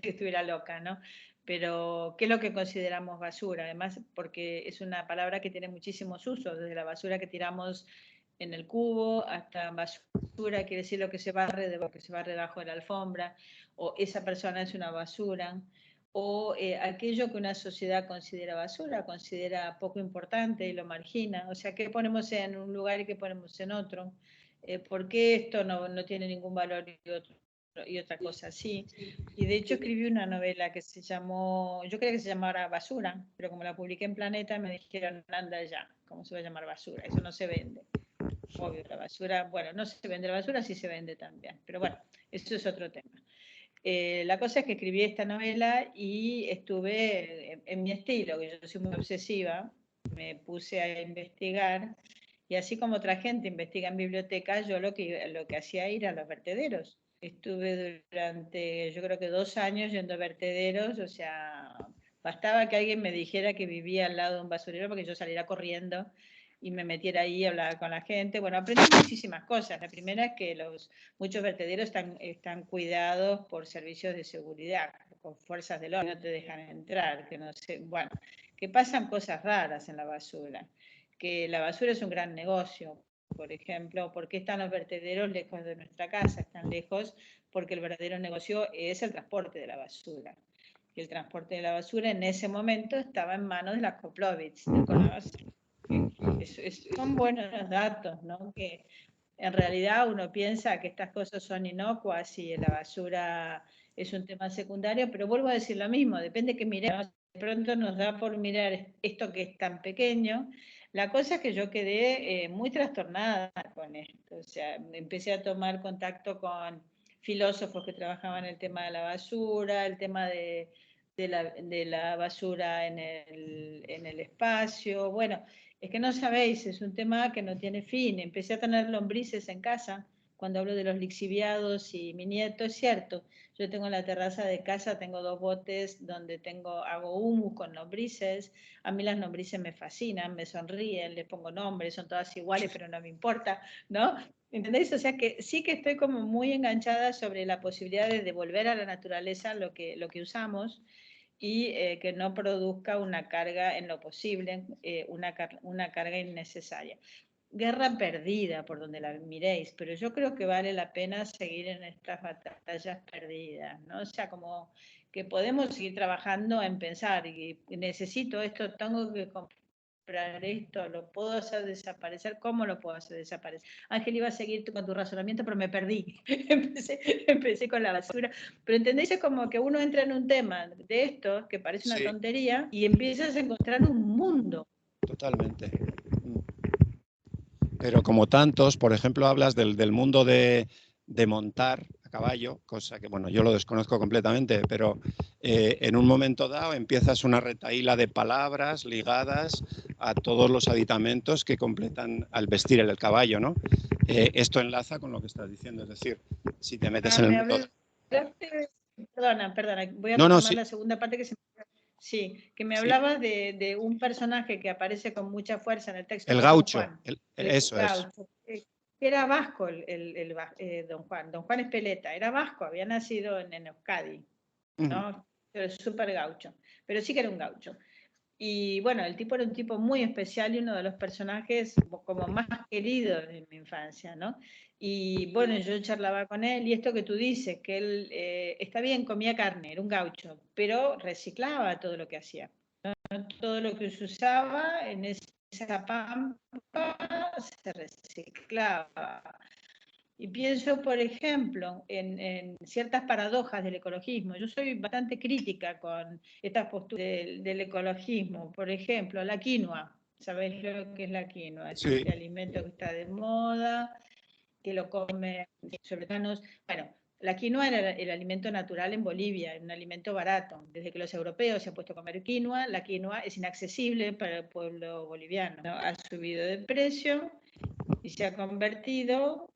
que estuviera loca, ¿no? Pero, ¿qué es lo que consideramos basura? Además, porque es una palabra que tiene muchísimos usos, desde la basura que tiramos en el cubo hasta basura, quiere decir lo que se barre debajo de la alfombra, o esa persona es una basura, o aquello que una sociedad considera basura, considera poco importante y lo margina. O sea, ¿qué ponemos en un lugar y qué ponemos en otro? ¿Por qué esto no tiene ningún valor y otra cosa así? Y de hecho escribí una novela que se llamó, yo creía que se llamara Basura, pero como la publiqué en Planeta me dijeron, anda ya, ¿cómo se va a llamar basura? Eso no se vende. Obvio, la basura, bueno, no se vende la basura, sí se vende también, pero bueno, eso es otro tema. La cosa es que escribí esta novela y estuve en mi estilo, que yo soy muy obsesiva, me puse a investigar y así como otra gente investiga en bibliotecas, yo lo que hacía era ir a los vertederos. Estuve durante, yo creo que 2 años yendo a vertederos, o sea, bastaba que alguien me dijera que vivía al lado de un basurero porque yo saliera corriendo y me metiera ahí a hablar con la gente. Bueno, aprendí muchísimas cosas. La primera es que muchos vertederos están cuidados por servicios de seguridad, con fuerzas del orden, no te dejan entrar, que no sé, bueno, que pasan cosas raras en la basura, que la basura es un gran negocio. Por ejemplo, ¿por qué están los vertederos lejos de nuestra casa? Están lejos porque el verdadero negocio es el transporte de la basura. Y el transporte de la basura en ese momento estaba en manos de las Koplovich, del CONAVASA. Son buenos datos, ¿no? Que en realidad uno piensa que estas cosas son inocuas y la basura es un tema secundario, pero vuelvo a decir lo mismo, depende que miremos. De pronto nos da por mirar esto que es tan pequeño. La cosa es que yo quedé muy trastornada con esto, o sea, empecé a tomar contacto con filósofos que trabajaban el tema de la basura, el tema de la basura en el espacio, bueno, es que no sabéis, es un tema que no tiene fin. Empecé a tener lombrices en casa, cuando hablo de los lixiviados y mi nieto, es cierto. Yo tengo en la terraza de casa, tengo 2 botes donde hago humus con lombrices. A mí las lombrices me fascinan, me sonríen, les pongo nombres, son todas iguales, pero no me importa, ¿no? ¿Entendéis? O sea que sí que estoy como muy enganchada sobre la posibilidad de devolver a la naturaleza lo que usamos, y que no produzca una carga en lo posible, una carga innecesaria. Guerra perdida por donde la miréis, pero yo creo que vale la pena seguir en estas batallas perdidas, ¿no? O sea, como que podemos seguir trabajando en pensar, y necesito esto, tengo que comprar esto, lo puedo hacer desaparecer, ¿cómo lo puedo hacer desaparecer? Ángel, iba a seguir con tu razonamiento, pero me perdí. empecé con la basura. Pero entendéis, es como que uno entra en un tema de esto, que parece una tontería, y empiezas a encontrar un mundo. Totalmente. Pero como tantos, por ejemplo, hablas del mundo de montar a caballo, cosa que, bueno, yo lo desconozco completamente, pero en un momento dado empiezas una retahíla de palabras ligadas a todos los aditamentos que completan al vestir el caballo, ¿no? Esto enlaza con lo que estás diciendo, es decir, si te metes en el mundo... Perdona, voy a retomar la segunda parte que se me... Sí, que me hablabas de un personaje que aparece con mucha fuerza en el texto. El gaucho, Don Juan, eso gaucho. Era vasco Don Juan. Don Juan Espeleta, era vasco, había nacido en Euskadi, ¿no? Pero súper gaucho, pero sí que era un gaucho. Y bueno, el tipo era un tipo muy especial y uno de los personajes como más queridos de mi infancia, ¿no? Y bueno, yo charlaba con él y esto que tú dices, que él está bien, comía carne, era un gaucho, pero reciclaba todo lo que hacía. ¿No? Todo lo que se usaba en esa pampa se reciclaba. Y pienso, por ejemplo, en ciertas paradojas del ecologismo. Yo soy bastante crítica con estas posturas del ecologismo. Por ejemplo, la quinoa. ¿Sabéis lo que es la quinoa? Es este alimento que está de moda, que lo comen sobre todo. Bueno, la quinoa era el alimento natural en Bolivia, un alimento barato. Desde que los europeos se han puesto a comer quinoa, la quinoa es inaccesible para el pueblo boliviano, ¿no? Ha subido de precio y se ha convertido,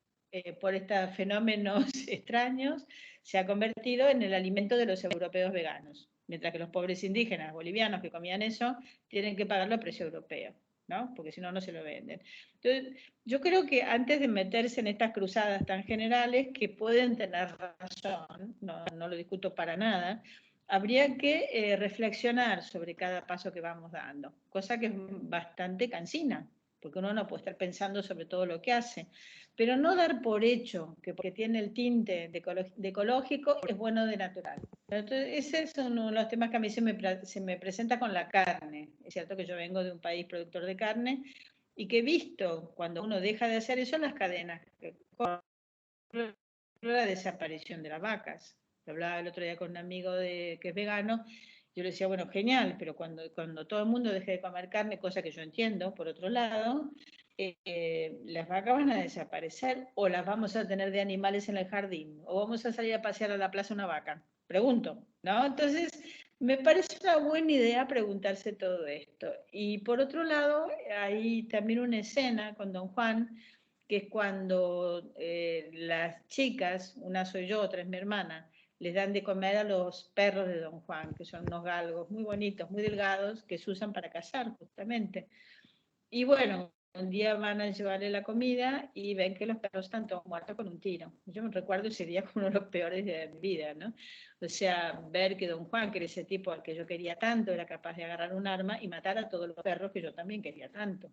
por estos fenómenos extraños, se ha convertido en el alimento de los europeos veganos, mientras que los pobres indígenas bolivianos que comían eso tienen que pagarlo a precio europeo, ¿no? Porque si no, no se lo venden. Entonces, yo creo que antes de meterse en estas cruzadas tan generales, que pueden tener razón, no lo discuto para nada, habría que reflexionar sobre cada paso que vamos dando, cosa que es bastante cansina, porque uno no puede estar pensando sobre todo lo que hace, pero no dar por hecho que porque tiene el tinte de ecológico es bueno de natural. Entonces, ese es uno de los temas que a mí se me presenta con la carne. Es cierto que yo vengo de un país productor de carne y que he visto cuando uno deja de hacer eso las cadenas, la desaparición de las vacas. Hablaba el otro día con un amigo que es vegano, yo le decía, bueno, genial, pero cuando todo el mundo deje de comer carne, cosa que yo entiendo, por otro lado, las vacas van a desaparecer o las vamos a tener de animales en el jardín o vamos a salir a pasear a la plaza una vaca. Pregunto, ¿no? Entonces, me parece una buena idea preguntarse todo esto. Y por otro lado, hay también una escena con Don Juan, que es cuando las chicas, una soy yo, otra es mi hermana, les dan de comer a los perros de Don Juan, que son unos galgos muy bonitos, muy delgados, que se usan para cazar justamente. Y bueno, un día van a llevarle la comida y ven que los perros están todos muertos con un tiro. Yo me recuerdo ese día como uno de los peores de mi vida, ¿no? O sea, ver que Don Juan, que era ese tipo al que yo quería tanto, era capaz de agarrar un arma y matar a todos los perros que yo también quería tanto.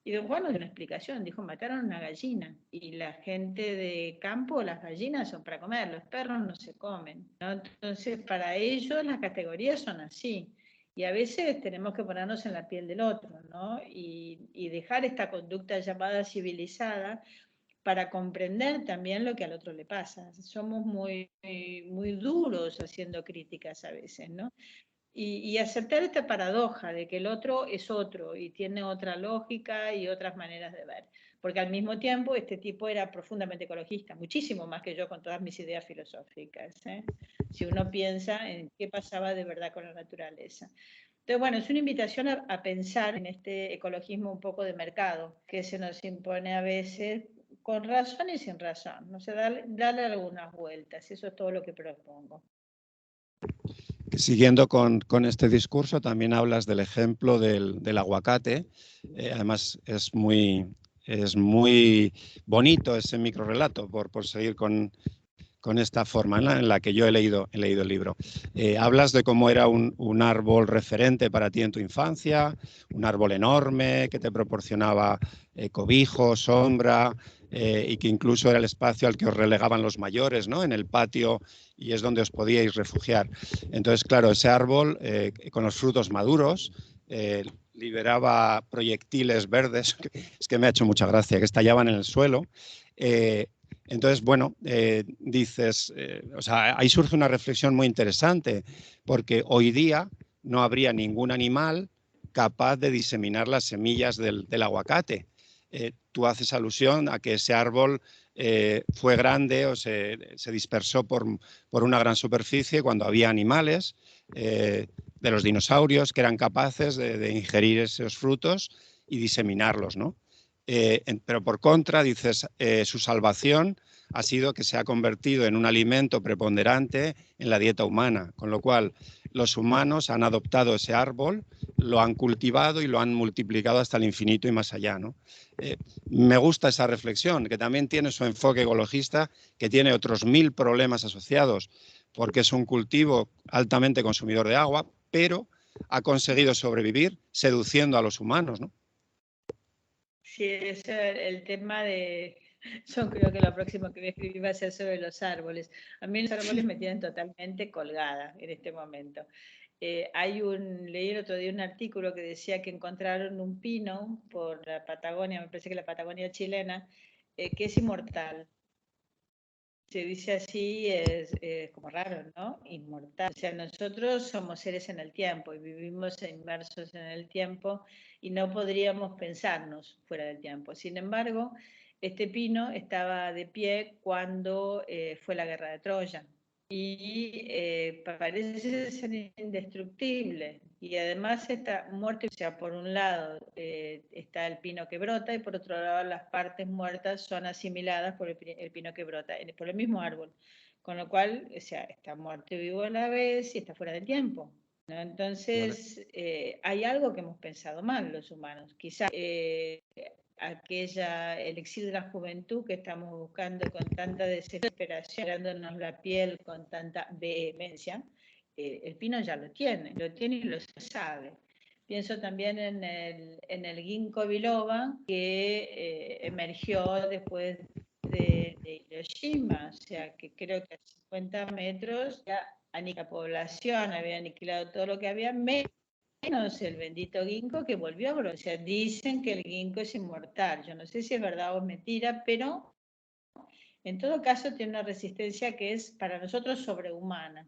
Y Don Juan nos dio una explicación, dijo, mataron una gallina, y la gente de campo, las gallinas son para comer, los perros no se comen, ¿no? Entonces, para ellos las categorías son así, y a veces tenemos que ponernos en la piel del otro, ¿no? Y dejar esta conducta llamada civilizada para comprender también lo que al otro le pasa. Somos muy duros haciendo críticas a veces, ¿no? Y aceptar esta paradoja de que el otro es otro y tiene otra lógica y otras maneras de ver. Porque al mismo tiempo este tipo era profundamente ecologista, muchísimo más que yo con todas mis ideas filosóficas, ¿eh? Si uno piensa en qué pasaba de verdad con la naturaleza. Entonces, bueno, es una invitación a pensar en este ecologismo un poco de mercado, que se nos impone a veces con razón y sin razón. No sé, darle algunas vueltas, eso es todo lo que propongo. Siguiendo con este discurso, también hablas del ejemplo del aguacate. Además, es muy bonito ese microrrelato, por seguir con esta forma en la que yo he leído el libro. Hablas de cómo era un árbol referente para ti en tu infancia, un árbol enorme que te proporcionaba cobijo, sombra, y que incluso era el espacio al que os relegaban los mayores, ¿no? En el patio, y es donde os podíais refugiar. Entonces, claro, ese árbol con los frutos maduros liberaba proyectiles verdes, es que me ha hecho mucha gracia, que estallaban en el suelo. Entonces, bueno, dices, o sea, ahí surge una reflexión muy interesante, porque hoy día no habría ningún animal capaz de diseminar las semillas del aguacate. Tú haces alusión a que ese árbol fue grande o se dispersó por una gran superficie cuando había animales de los dinosaurios que eran capaces de ingerir esos frutos y diseminarlos, ¿no? Pero por contra, dices, su salvación ha sido que se ha convertido en un alimento preponderante en la dieta humana, con lo cual los humanos han adoptado ese árbol, lo han cultivado y lo han multiplicado hasta el infinito y más allá, ¿no? Me gusta esa reflexión, que también tiene su enfoque ecologista, que tiene otros 1000 problemas asociados, porque es un cultivo altamente consumidor de agua, pero ha conseguido sobrevivir seduciendo a los humanos, ¿no? Sí, es el tema de... Yo creo que lo próximo que voy a escribir va a ser sobre los árboles. A mí los árboles me tienen totalmente colgada en este momento. Leí el otro día un artículo que decía que encontraron un pino por la Patagonia, me parece que la Patagonia chilena, que es inmortal. Se dice así, es como raro, ¿no? Inmortal. O sea, nosotros somos seres en el tiempo y vivimos inmersos en el tiempo y no podríamos pensarnos fuera del tiempo. Sin embargo, este pino estaba de pie cuando fue la guerra de Troya y parece ser indestructible. Y además esta muerte, o sea, por un lado está el pino que brota y por otro lado las partes muertas son asimiladas por el pino que brota, por el mismo árbol. Con lo cual, o sea, está muerto y vivo a la vez y está fuera del tiempo, ¿no? Entonces, hay algo que hemos pensado mal los humanos. Quizás el exilio de la juventud que estamos buscando con tanta desesperación, dándonos la piel con tanta vehemencia, el pino ya lo tiene y lo sabe. Pienso también en el ginkgo biloba que emergió después de Hiroshima, o sea que creo que a 50 metros ya la población había aniquilado todo lo que había, menos el bendito ginkgo que volvió a brotar. O sea, dicen que el ginkgo es inmortal. Yo no sé si es verdad o es mentira, pero en todo caso tiene una resistencia que es para nosotros sobrehumana.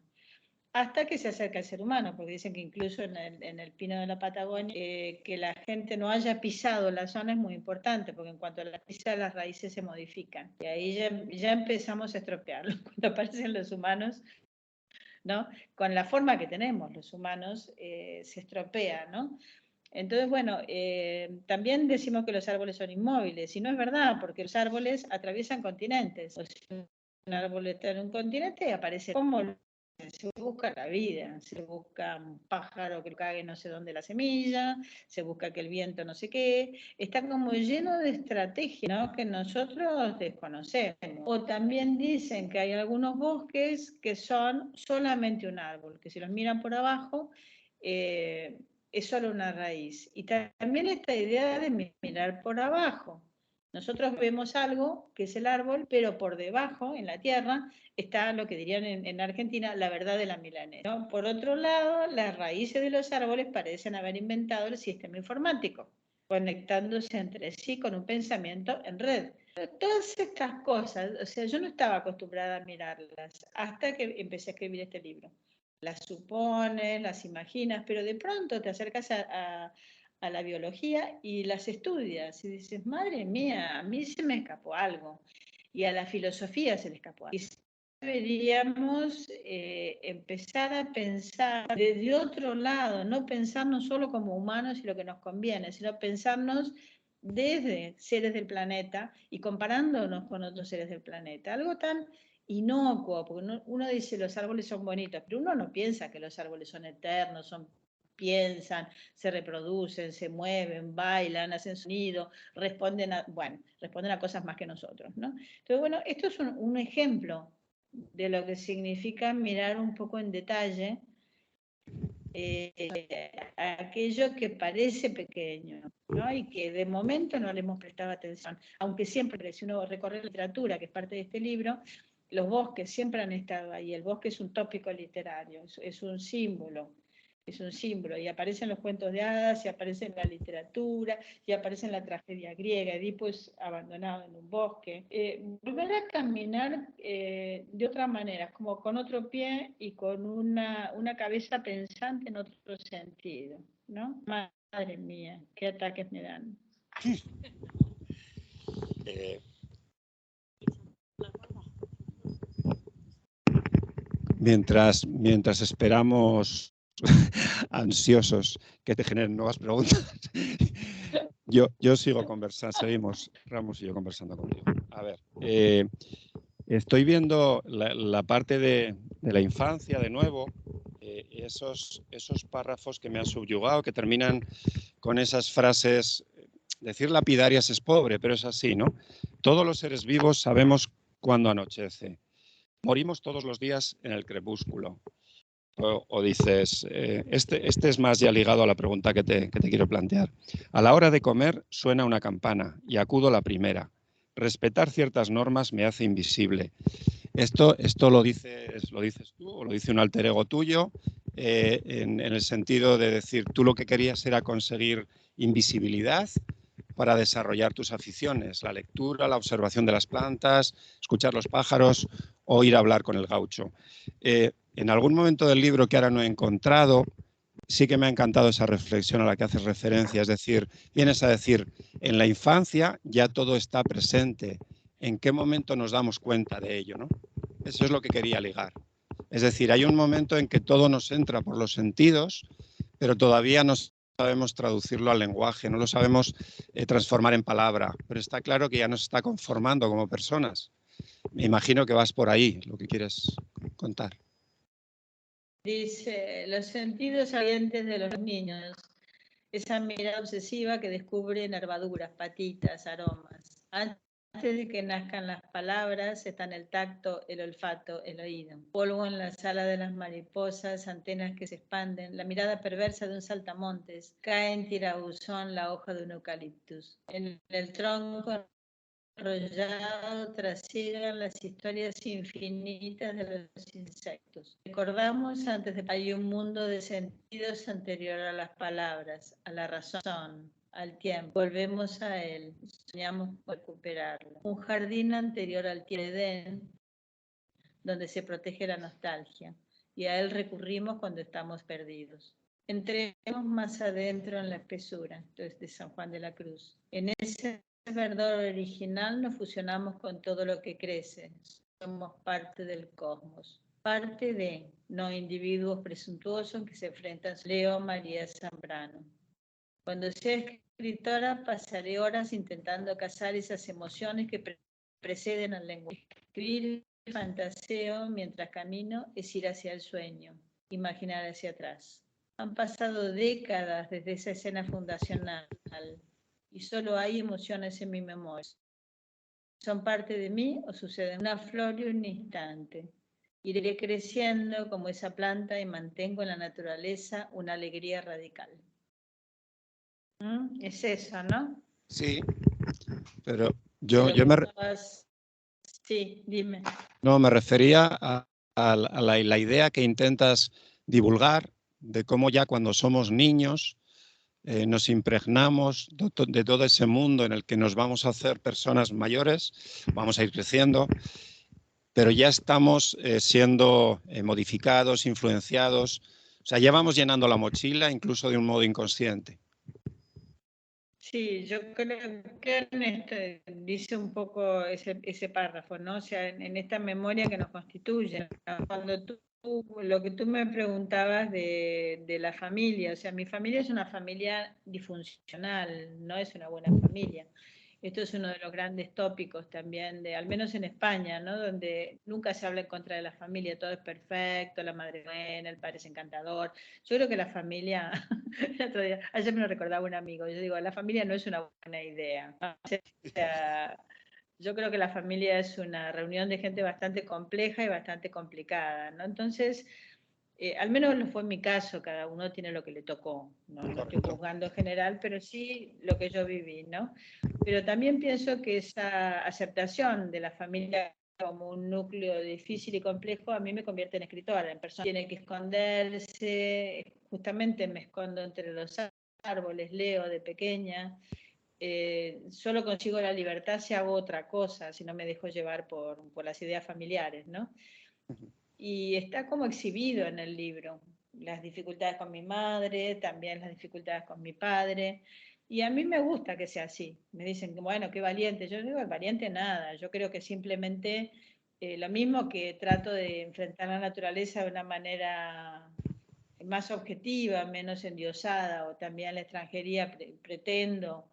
Hasta que se acerca al ser humano, porque dicen que incluso en el pino de la Patagonia, que la gente no haya pisado la zona es muy importante, porque en cuanto a la pisa, las raíces se modifican. Y ahí ya empezamos a estropearlo. Cuando aparecen los humanos, ¿no? Con la forma que tenemos los humanos, se estropea, ¿no? Entonces, bueno, también decimos que los árboles son inmóviles, y no es verdad, porque los árboles atraviesan continentes. O sea, un árbol está en un continente y aparece como se busca la vida, se busca un pájaro que cague no sé dónde la semilla, se busca que el viento no sé qué, está como lleno de estrategias, ¿no? Que nosotros desconocemos. O también dicen que hay algunos bosques que son solamente un árbol, que si los miran por abajo es solo una raíz. Y también esta idea de mirar por abajo. Nosotros vemos algo que es el árbol, pero por debajo, en la tierra, está lo que dirían en Argentina, la verdad de la milanesa, ¿no? Por otro lado, las raíces de los árboles parecen haber inventado el sistema informático, conectándose entre sí con un pensamiento en red. Todas estas cosas, o sea, yo no estaba acostumbrada a mirarlas hasta que empecé a escribir este libro. Las supones, las imaginas, pero de pronto te acercas a la biología y las estudias y dices, madre mía, a mí se me escapó algo. Y a la filosofía se le escapó algo. Y deberíamos empezar a pensar desde otro lado, no pensarnos solo como humanos y lo que nos conviene, sino pensarnos desde seres del planeta y comparándonos con otros seres del planeta. Algo tan inocuo, porque uno dice los árboles son bonitos, pero uno no piensa que los árboles son eternos, piensan, se reproducen, se mueven, bailan, hacen sonido, responden a cosas más que nosotros, ¿no? Entonces, bueno, esto es un ejemplo de lo que significa mirar un poco en detalle aquello que parece pequeño, ¿no? Y que de momento no le hemos prestado atención, aunque siempre, si uno recorre la literatura, que es parte de este libro, los bosques siempre han estado ahí, el bosque es un tópico literario, es un símbolo. Es un símbolo, y aparece en los cuentos de hadas, y aparece en la literatura, y aparece en la tragedia griega. Edipo es abandonado en un bosque. Volver a caminar de otra manera, como con otro pie y con una cabeza pensante en otro sentido, ¿no? Madre mía, qué ataques me dan. Mientras esperamos ansiosos que te generen nuevas preguntas, yo sigo conversando, seguimos Ramos y yo conversando contigo. A ver, estoy viendo la parte de la infancia de nuevo, esos párrafos que me han subyugado, que terminan con esas frases, decir lapidarias es pobre, pero es así, ¿no? Todos los seres vivos sabemos cuándo anochece. Morimos todos los días en el crepúsculo. O dices, este es más ya ligado a la pregunta que te quiero plantear. A la hora de comer suena una campana y acudo la primera. Respetar ciertas normas me hace invisible. Esto lo dices tú o lo dice un alter ego tuyo en el sentido de decir, tú lo que querías era conseguir invisibilidad para desarrollar tus aficiones, la lectura, la observación de las plantas, escuchar los pájaros o ir a hablar con el gaucho. En algún momento del libro que ahora no he encontrado, sí que me ha encantado esa reflexión a la que haces referencia, es decir, vienes a decir, en la infancia ya todo está presente, ¿en qué momento nos damos cuenta de ello, ¿no? Eso es lo que quería ligar. Es decir, hay un momento en que todo nos entra por los sentidos, pero todavía no sabemos traducirlo al lenguaje, no lo sabemos transformar en palabra, pero está claro que ya nos está conformando como personas. Me imagino que vas por ahí, lo que quieres contar. Dice, los sentidos ardientes de los niños, esa mirada obsesiva que descubre nervaduras, patitas, aromas. Antes de que nazcan las palabras, están el tacto, el olfato, el oído. Polvo en la sala de las mariposas, antenas que se expanden, la mirada perversa de un saltamontes. Cae en tirabuzón la hoja de un eucaliptus. En el tronco enrollado trasigan las historias infinitas de los insectos. Recordamos antes de hay un mundo de sentidos anterior a las palabras, a la razón, al tiempo. Volvemos a él, soñamos con recuperarlo. Un jardín anterior al Edén, donde se protege la nostalgia, y a él recurrimos cuando estamos perdidos. Entremos más adentro en la espesura, entonces de San Juan de la Cruz. En ese verdor original nos fusionamos con todo lo que crece. Somos parte del cosmos. Parte de, no individuos presuntuosos que se enfrentan. Leo María Zambrano. Cuando sea escritora pasaré horas intentando cazar esas emociones que preceden al lenguaje. Escribir fantaseo mientras camino es ir hacia el sueño, imaginar hacia atrás. Han pasado décadas desde esa escena fundacional y solo hay emociones en mi memoria. ¿Son parte de mí o suceden una flor y un instante? Iré creciendo como esa planta y mantengo en la naturaleza una alegría radical. Es eso, ¿no? Sí, pero Sí, dime. No, me refería a la idea que intentas divulgar de cómo ya cuando somos niños nos impregnamos de todo ese mundo en el que nos vamos a hacer personas mayores, vamos a ir creciendo, pero ya estamos siendo modificados, influenciados, o sea, ya vamos llenando la mochila incluso de un modo inconsciente. Sí, yo creo que en dice un poco ese párrafo, ¿no? O sea, en esta memoria que nos constituye, ¿no? Cuando lo que tú me preguntabas de la familia, o sea, mi familia es una familia disfuncional, no es una buena familia. Esto es uno de los grandes tópicos también, al menos en España, ¿no? Donde nunca se habla en contra de la familia, todo es perfecto, la madre buena, el padre es encantador. Yo creo que la familia, el otro día, ayer me lo recordaba un amigo, yo digo, la familia no es una buena idea. O sea, yo creo que la familia es una reunión de gente bastante compleja y bastante complicada, ¿no? Entonces, al menos no fue mi caso, cada uno tiene lo que le tocó, no estoy juzgando en general, pero sí lo que yo viví, ¿no? Pero también pienso que esa aceptación de la familia como un núcleo difícil y complejo a mí me convierte en escritora, en persona que tiene que esconderse, justamente me escondo entre los árboles, leo de pequeña, solo consigo la libertad si hago otra cosa, si no me dejo llevar por las ideas familiares, ¿no? Y está como exhibido en el libro, las dificultades con mi madre, también las dificultades con mi padre, y a mí me gusta que sea así. Me dicen, bueno, qué valiente. Yo digo, valiente nada, yo creo que simplemente lo mismo que trato de enfrentar la naturaleza de una manera más objetiva, menos endiosada, o también la extranjería pretendo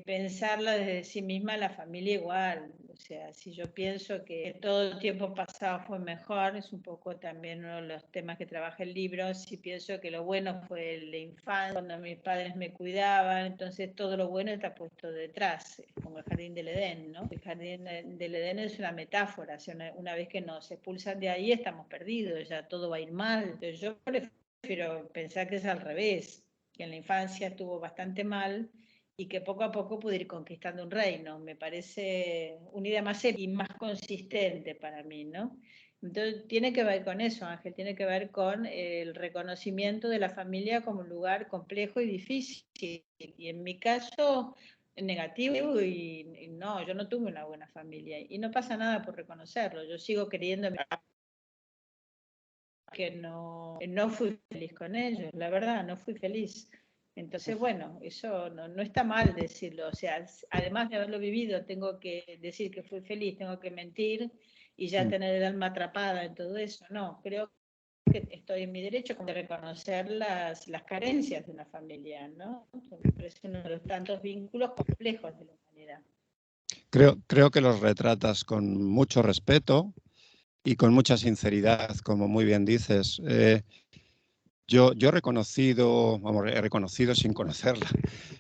pensarla desde sí misma, la familia igual. O sea, si yo pienso que todo el tiempo pasado fue mejor, es un poco también uno de los temas que trabaja el libro. Si pienso que lo bueno fue la infancia, cuando mis padres me cuidaban, entonces todo lo bueno está puesto detrás, como el jardín del Edén, ¿no? El jardín del Edén es una metáfora, o sea, una vez que nos expulsan de ahí estamos perdidos, ya todo va a ir mal. Entonces yo prefiero pensar que es al revés, que en la infancia estuvo bastante mal y que poco a poco pude ir conquistando un reino. Me parece una idea más seria y más consistente para mí, ¿no? Entonces tiene que ver con eso, Ángel, tiene que ver con el reconocimiento de la familia como un lugar complejo y difícil. Y en mi caso, negativo, y no, yo no tuve una buena familia. Y no pasa nada por reconocerlo, yo sigo queriendo que no fui feliz con ellos, la verdad, no fui feliz. Entonces, bueno, eso no está mal decirlo, o sea, además de haberlo vivido, tengo que decir que fui feliz, tengo que mentir y ya tener el alma atrapada en todo eso. No, creo que que estoy en mi derecho de reconocer las carencias de una familia, ¿no? Es uno de los tantos vínculos complejos de la humanidad. Creo que los retratas con mucho respeto y con mucha sinceridad, como muy bien dices. Yo he reconocido, vamos, he reconocido sin conocerla,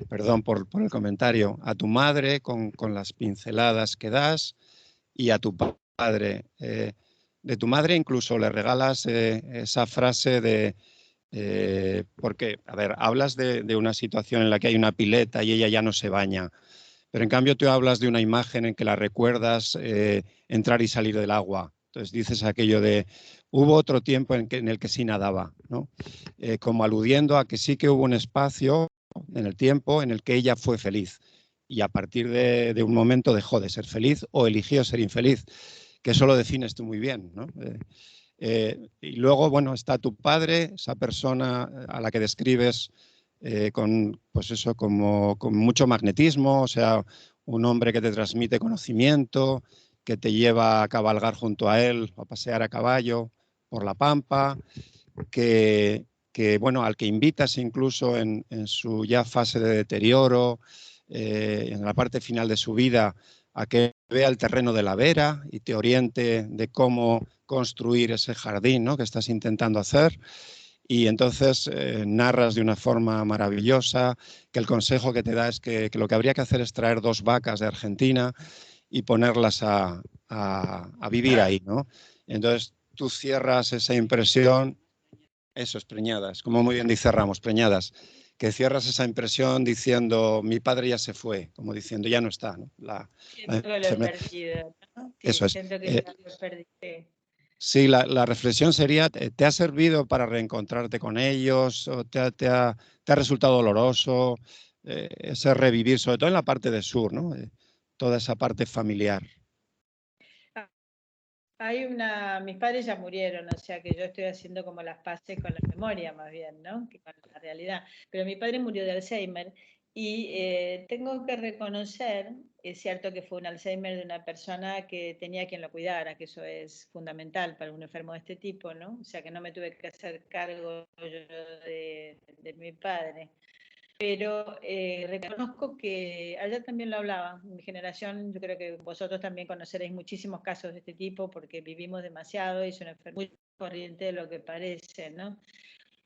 perdón por el comentario, a tu madre con las pinceladas que das y a tu padre. De tu madre incluso le regalas esa frase de, porque, a ver, hablas de una situación en la que hay una pileta y ella ya no se baña, pero en cambio tú hablas de una imagen en que la recuerdas entrar y salir del agua. Entonces dices aquello de, hubo otro tiempo en el que sí nadaba, ¿no? Como aludiendo a que sí que hubo un espacio en el tiempo en el que ella fue feliz y a partir de un momento dejó de ser feliz o eligió ser infeliz, que eso lo defines tú muy bien, ¿no? Y luego, bueno, está tu padre, esa persona a la que describes con, pues eso, como, con mucho magnetismo, o sea, un hombre que te transmite conocimiento, que te lleva a cabalgar junto a él, a pasear a caballo por la pampa, que bueno, al que invitas incluso en su ya fase de deterioro, en la parte final de su vida, a que vea el terreno de la vera y te oriente de cómo construir ese jardín, ¿no?, que estás intentando hacer. Y entonces narras de una forma maravillosa que el consejo que te da es que lo que habría que hacer es traer 2 vacas de Argentina y ponerlas a vivir ahí, ¿no? Entonces tú cierras esa impresión, eso es preñadas, como muy bien dice Ramos, preñadas, que cierras esa impresión diciendo, mi padre ya se fue, como diciendo, ya no está, ¿no? Siento que lo he perdido, ¿no? Sí, eso es. siento que ya lo perdí. Sí, la reflexión sería, ¿te ha servido para reencontrarte con ellos? ¿O te ha resultado doloroso ese revivir, sobre todo en la parte de sur, ¿no? Toda esa parte familiar. Mis padres ya murieron, o sea que yo estoy haciendo como las paces con la memoria más bien, ¿no?, que con la realidad. Pero mi padre murió de Alzheimer y tengo que reconocer, es cierto que fue un Alzheimer de una persona que tenía quien lo cuidara, que eso es fundamental para un enfermo de este tipo, ¿no? O sea que no me tuve que hacer cargo yo de mi padre. Pero reconozco que ayer también lo hablaba, mi generación, yo creo que vosotros también conoceréis muchísimos casos de este tipo porque vivimos demasiado y es una enfermedad muy corriente de lo que parece, ¿no?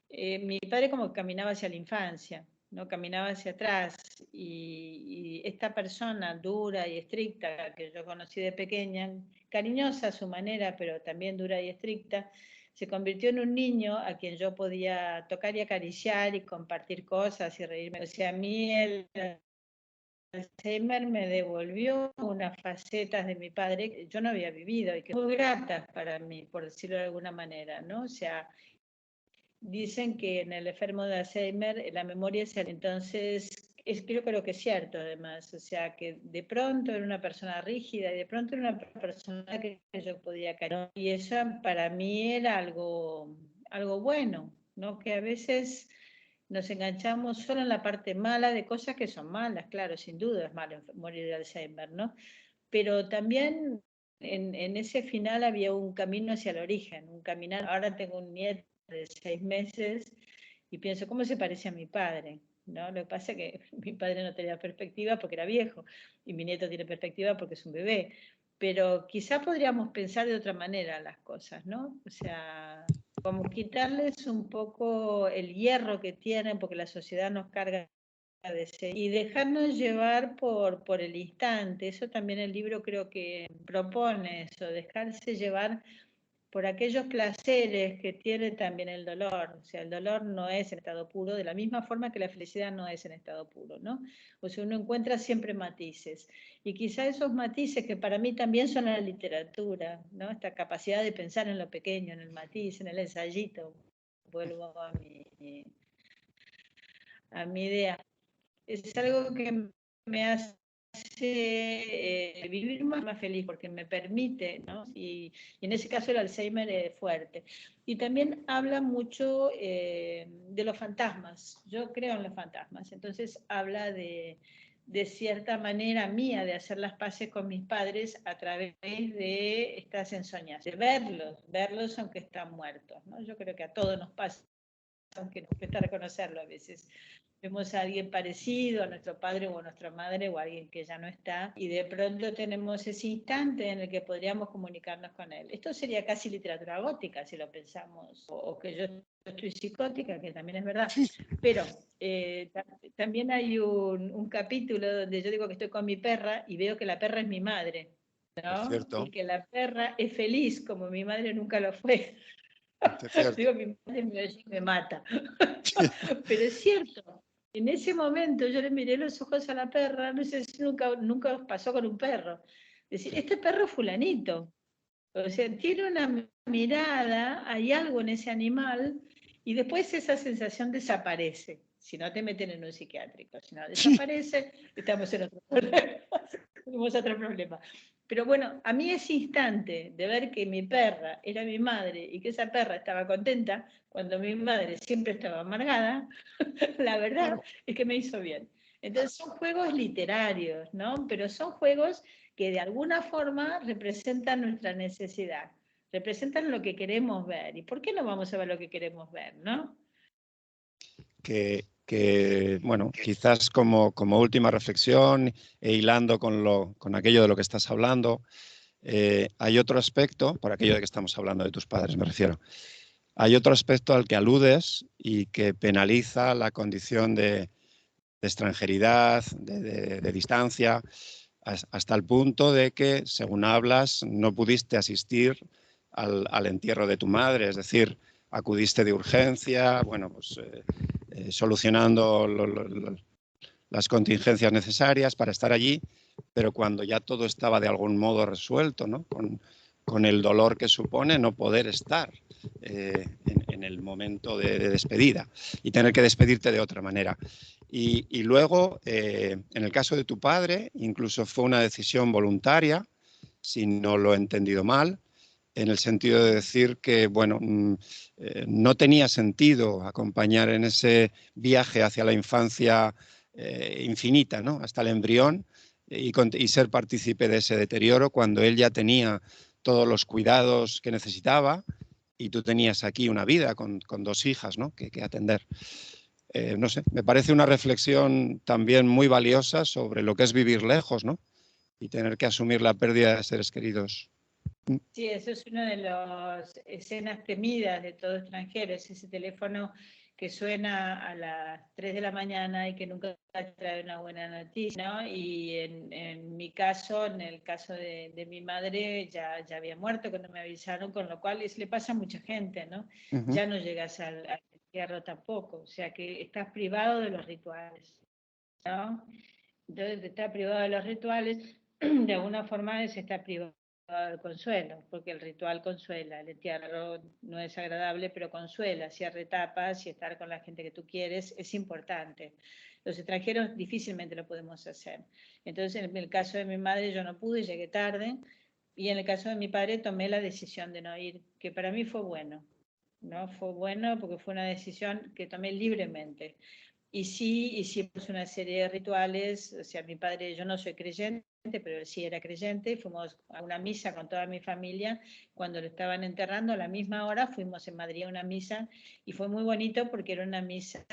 Mi padre como que caminaba hacia la infancia, ¿no? Caminaba hacia atrás y esta persona dura y estricta que yo conocí de pequeña, cariñosa a su manera, pero también dura y estricta, se convirtió en un niño a quien yo podía tocar y acariciar y compartir cosas y reírme. O sea, a mí el Alzheimer me devolvió unas facetas de mi padre que yo no había vivido y que son muy gratas para mí, por decirlo de alguna manera, ¿no? O sea, dicen que en el enfermo de Alzheimer la memoria es entonces, yo creo que es cierto además, o sea que de pronto era una persona rígida y de pronto era una persona que yo podía caer. Y eso para mí era algo bueno, ¿no? Que a veces nos enganchamos solo en la parte mala de cosas que son malas, claro, sin duda es malo morir de Alzheimer, ¿no? Pero también en ese final había un camino hacia el origen, un caminar. Ahora tengo un nieto de 6 meses y pienso, ¿cómo se parece a mi padre? ¿No? Lo que pasa es que mi padre no tenía perspectiva porque era viejo y mi nieto tiene perspectiva porque es un bebé. Pero quizá podríamos pensar de otra manera las cosas, ¿no? O sea, como quitarles un poco el hierro que tienen porque la sociedad nos carga y dejarnos llevar por el instante. Eso también el libro creo que propone eso, dejarse llevar por aquellos placeres que tiene también el dolor. O sea, el dolor no es en estado puro, de la misma forma que la felicidad no es en estado puro, ¿no? O sea, uno encuentra siempre matices. Y quizá esos matices que para mí también son la literatura, ¿no? Esta capacidad de pensar en lo pequeño, en el matiz, en el ensayito. Vuelvo a mi idea. Es algo que me hace vivir más feliz porque me permite, ¿no? Y en ese caso el Alzheimer es fuerte. Y también habla mucho de los fantasmas. Yo creo en los fantasmas. Entonces habla de de cierta manera mía de hacer las paces con mis padres a través de estas ensoñaciones, de verlos aunque están muertos, ¿no? Yo creo que a todos nos pasa, aunque nos cuesta reconocerlo a veces. Vemos a alguien parecido a nuestro padre o a nuestra madre o a alguien que ya no está y de pronto tenemos ese instante en el que podríamos comunicarnos con él. Esto sería casi literatura gótica si lo pensamos, o que yo estoy psicótica, que también es verdad, pero también hay un capítulo donde yo digo que estoy con mi perra y veo que la perra es mi madre, ¿no? Y que la perra es feliz como mi madre nunca lo fue. Digo, mi madre me mata. Pero es cierto, en ese momento yo le miré los ojos a la perra, no sé si nunca pasó con un perro. Decir, este perro es fulanito. O sea, tiene una mirada, hay algo en ese animal, y después esa sensación desaparece. Si no te meten en un psiquiátrico, si no desaparece, estamos en otro problema. Tenemos otro problema. Pero bueno, a mí ese instante de ver que mi perra era mi madre y que esa perra estaba contenta cuando mi madre siempre estaba amargada, la verdad es que me hizo bien. Entonces son juegos literarios, ¿no? Pero son juegos que de alguna forma representan nuestra necesidad, representan lo que queremos ver. ¿Y por qué no vamos a ver lo que queremos ver, no? Bueno, quizás como última reflexión e hilando con aquello de lo que estás hablando, hay otro aspecto, por aquello de que estamos hablando de tus padres me refiero, hay otro aspecto al que aludes y que penaliza la condición de extranjeridad, de distancia, hasta el punto de que, según hablas, no pudiste asistir al entierro de tu madre, es decir, acudiste de urgencia, bueno, pues solucionando las contingencias necesarias para estar allí, pero cuando ya todo estaba de algún modo resuelto, ¿no? Con el dolor que supone no poder estar en el momento de despedida y tener que despedirte de otra manera. Y luego, en el caso de tu padre, incluso fue una decisión voluntaria, si no lo he entendido mal, en el sentido de decir que, bueno, no tenía sentido acompañar en ese viaje hacia la infancia infinita, ¿no? Hasta el embrión y ser partícipe de ese deterioro cuando él ya tenía todos los cuidados que necesitaba y tú tenías aquí una vida con 2 hijas, ¿no? que atender. No sé, me parece una reflexión también muy valiosa sobre lo que es vivir lejos, ¿no? Y tener que asumir la pérdida de seres queridos. Sí, eso es una de las escenas temidas de todo extranjero, es ese teléfono que suena a las 3 de la mañana y que nunca trae una buena noticia, ¿no? Y en mi caso, en el caso de mi madre, ya había muerto cuando me avisaron, con lo cual le pasa a mucha gente, ¿no? Uh-huh. Ya no llegas al entierro tampoco, o sea que estás privado de los rituales, ¿no? Entonces, estar privado de los rituales, de alguna forma se está privado del consuelo, porque el ritual consuela, el entierro no es agradable, pero consuela, cierra etapas y estar con la gente que tú quieres es importante. Los extranjeros difícilmente lo podemos hacer. Entonces, en el caso de mi madre yo no pude, llegué tarde, y en el caso de mi padre tomé la decisión de no ir, que para mí fue bueno, ¿no? Fue bueno porque fue una decisión que tomé libremente. Y sí, hicimos una serie de rituales, o sea, mi padre, yo no soy creyente, pero él sí era creyente, y fuimos a una misa con toda mi familia, cuando lo estaban enterrando, a la misma hora fuimos en Madrid a una misa, y fue muy bonito porque era una misa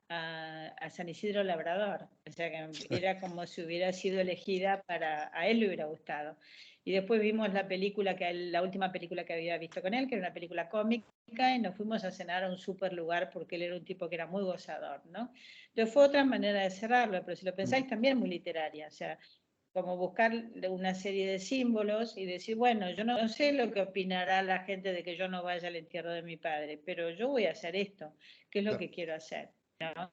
a San Isidro Labrador, o sea, que era como si hubiera sido elegida a él le hubiera gustado. Y después vimos la película, la última película que había visto con él, que era una película cómica, y nos fuimos a cenar a un súper lugar porque él era un tipo que era muy gozador, ¿no? Entonces fue otra manera de cerrarlo, pero si lo pensáis también muy literaria, o sea, como buscar una serie de símbolos y decir, bueno, yo no sé lo que opinará la gente de que yo no vaya al entierro de mi padre, pero yo voy a hacer esto, que es lo que quiero hacer, ¿no?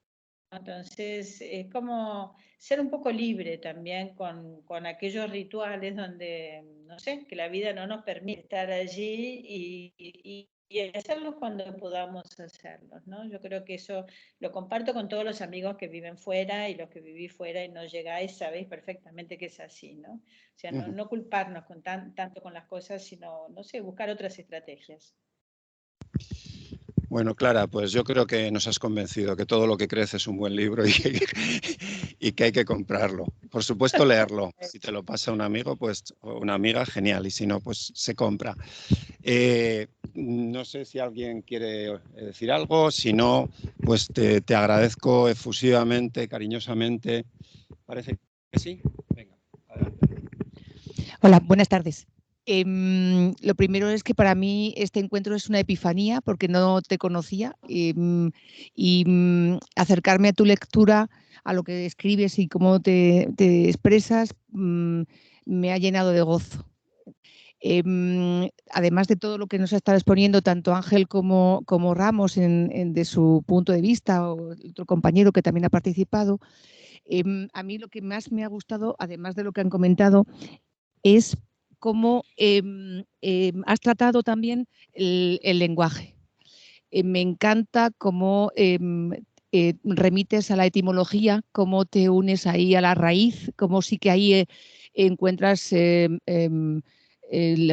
Entonces, es como ser un poco libre también con aquellos rituales donde, no sé, que la vida no nos permite estar allí y hacerlos cuando podamos hacerlos, ¿no? Yo creo que eso lo comparto con todos los amigos que viven fuera y los que vivís fuera y no llegáis, sabéis perfectamente que es así, ¿no? O sea, no culparnos tanto con las cosas, sino, no sé, buscar otras estrategias. Bueno, Clara, pues yo creo que nos has convencido que todo lo que crece es un buen libro y que hay que comprarlo. Por supuesto, leerlo. Si te lo pasa un amigo, pues, o una amiga, genial. Y si no, pues se compra. No sé si alguien quiere decir algo. Si no, pues te agradezco efusivamente, cariñosamente. Parece que sí. Venga, adelante. Hola, buenas tardes. Lo primero es que para mí este encuentro es una epifanía porque no te conocía y acercarme a tu lectura, a lo que escribes y cómo te expresas, me ha llenado de gozo. Además de todo lo que nos ha estado exponiendo tanto Ángel como Ramos de su punto de vista, o otro compañero que también ha participado, a mí lo que más me ha gustado, además de lo que han comentado, es cómo has tratado también el lenguaje. Me encanta cómo remites a la etimología, cómo te unes ahí a la raíz, cómo sí que ahí encuentras el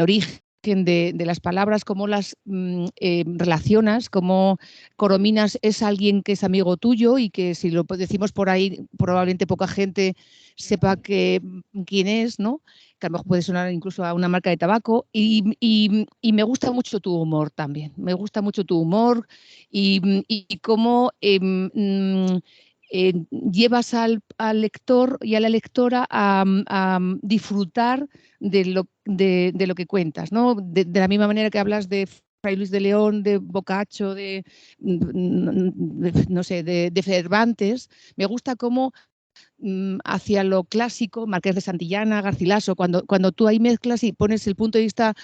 origen de las palabras, cómo las relacionas, cómo Corominas es alguien que es amigo tuyo y que si lo decimos por ahí probablemente poca gente sepa quién es, ¿no? Que a lo mejor puede sonar incluso a una marca de tabaco y me gusta mucho tu humor también, me gusta mucho tu humor y cómo llevas al lector y a la lectora a disfrutar de lo que cuentas, ¿no? De la misma manera que hablas de Fray Luis de León, de Boccaccio, no sé, de Cervantes, me gusta cómo hacia lo clásico, Marqués de Santillana, Garcilaso, cuando tú ahí mezclas y pones el punto de vista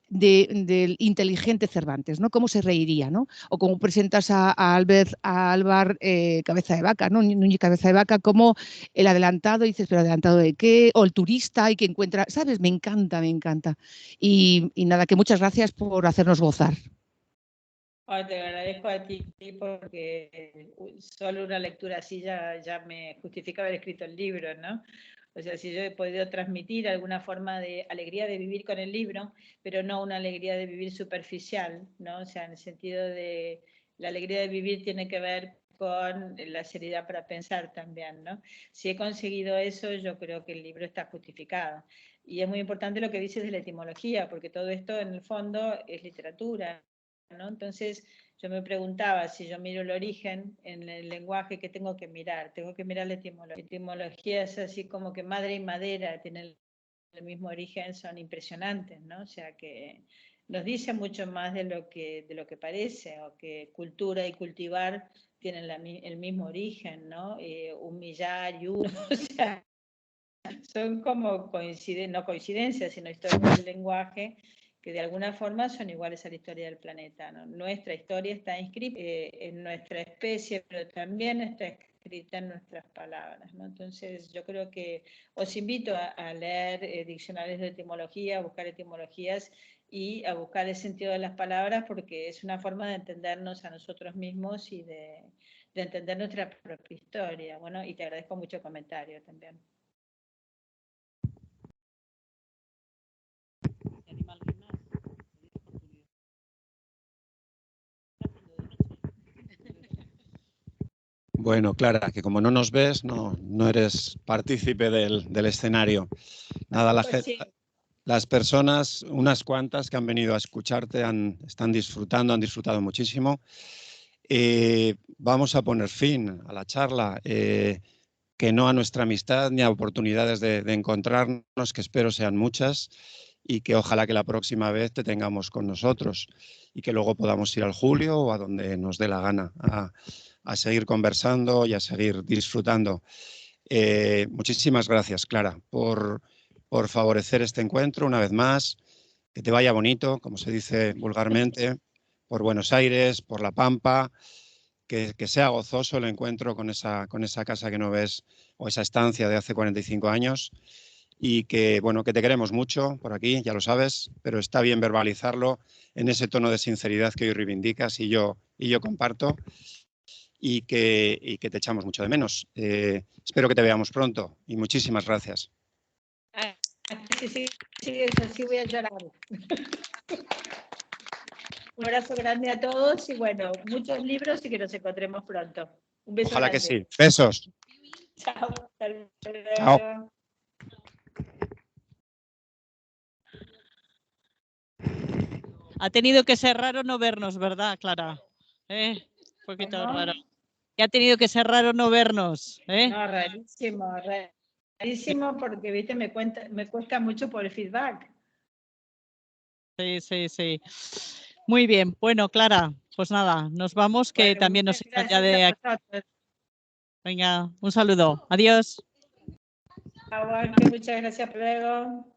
del inteligente Cervantes, ¿no? Cómo se reiría, ¿no? O cómo presentas a Álvar Cabeza de Vaca, ¿no? Núñez Cabeza de Vaca, como el adelantado, y dices, ¿pero adelantado de qué? O el turista y que encuentra, ¿sabes? Me encanta, me encanta. Y nada, que muchas gracias por hacernos gozar. Te agradezco a ti porque solo una lectura así ya me justifica haber escrito el libro, ¿no? O sea, si yo he podido transmitir alguna forma de alegría de vivir con el libro, pero no una alegría de vivir superficial, ¿no? O sea, en el sentido de la alegría de vivir tiene que ver con la seriedad para pensar también, ¿no? Si he conseguido eso, yo creo que el libro está justificado. Y es muy importante lo que dices de la etimología, porque todo esto en el fondo es literatura, ¿no? Entonces yo me preguntaba, si yo miro el origen en el lenguaje, ¿qué tengo que mirar? Tengo que mirar la etimología. La etimología es así como que madre y madera tienen el mismo origen, son impresionantes, ¿no? O sea que nos dice mucho más de lo que parece, o que cultura y cultivar tienen el mismo origen, ¿no? Humillar y uno, o sea, son como no coincidencias, sino historias del lenguaje que de alguna forma son iguales a la historia del planeta, ¿no? Nuestra historia está inscrita en nuestra especie, pero también está escrita en nuestras palabras, ¿no? Entonces yo creo que os invito a leer diccionarios de etimología, a buscar etimologías y a buscar el sentido de las palabras, porque es una forma de entendernos a nosotros mismos y de entender nuestra propia historia. Bueno, y te agradezco mucho el comentario también. Bueno, Clara, que como no nos ves, no eres partícipe del escenario. Nada, las personas, unas cuantas que han venido a escucharte, están disfrutando, han disfrutado muchísimo. Vamos a poner fin a la charla, que no a nuestra amistad ni a oportunidades de encontrarnos, que espero sean muchas, y que ojalá que la próxima vez te tengamos con nosotros y que luego podamos ir al Julio o a donde nos dé la gana a seguir conversando y a seguir disfrutando. Muchísimas gracias, Clara, por favorecer este encuentro una vez más. Que te vaya bonito, como se dice vulgarmente, por Buenos Aires, por La Pampa, que sea gozoso el encuentro con esa casa que no ves o esa estancia de hace 45 años y que, bueno, que te queremos mucho por aquí, ya lo sabes, pero está bien verbalizarlo en ese tono de sinceridad que hoy reivindicas y yo comparto. Y que te echamos mucho de menos. Espero que te veamos pronto y muchísimas gracias. Sí, así voy a llorar. Un abrazo grande a todos y bueno, muchos libros y que nos encontremos pronto. Un beso Ojalá grande. que sí. Besos. Chao. Hasta luego. Chao. Ha tenido que ser raro no vernos, ¿verdad, Clara? Un poquito ¿Cómo? raro. Y ha tenido que ser raro no vernos. No, rarísimo, rarísimo porque, viste, me cuesta mucho por el feedback. Sí, sí, sí. Muy bien. Bueno, Clara, pues nada, nos vamos, que Bueno, también nos muchas echan ya gracias de a aquí. vosotros. Venga, un saludo. Adiós. Chao, Ángel, muchas gracias. Hasta luego.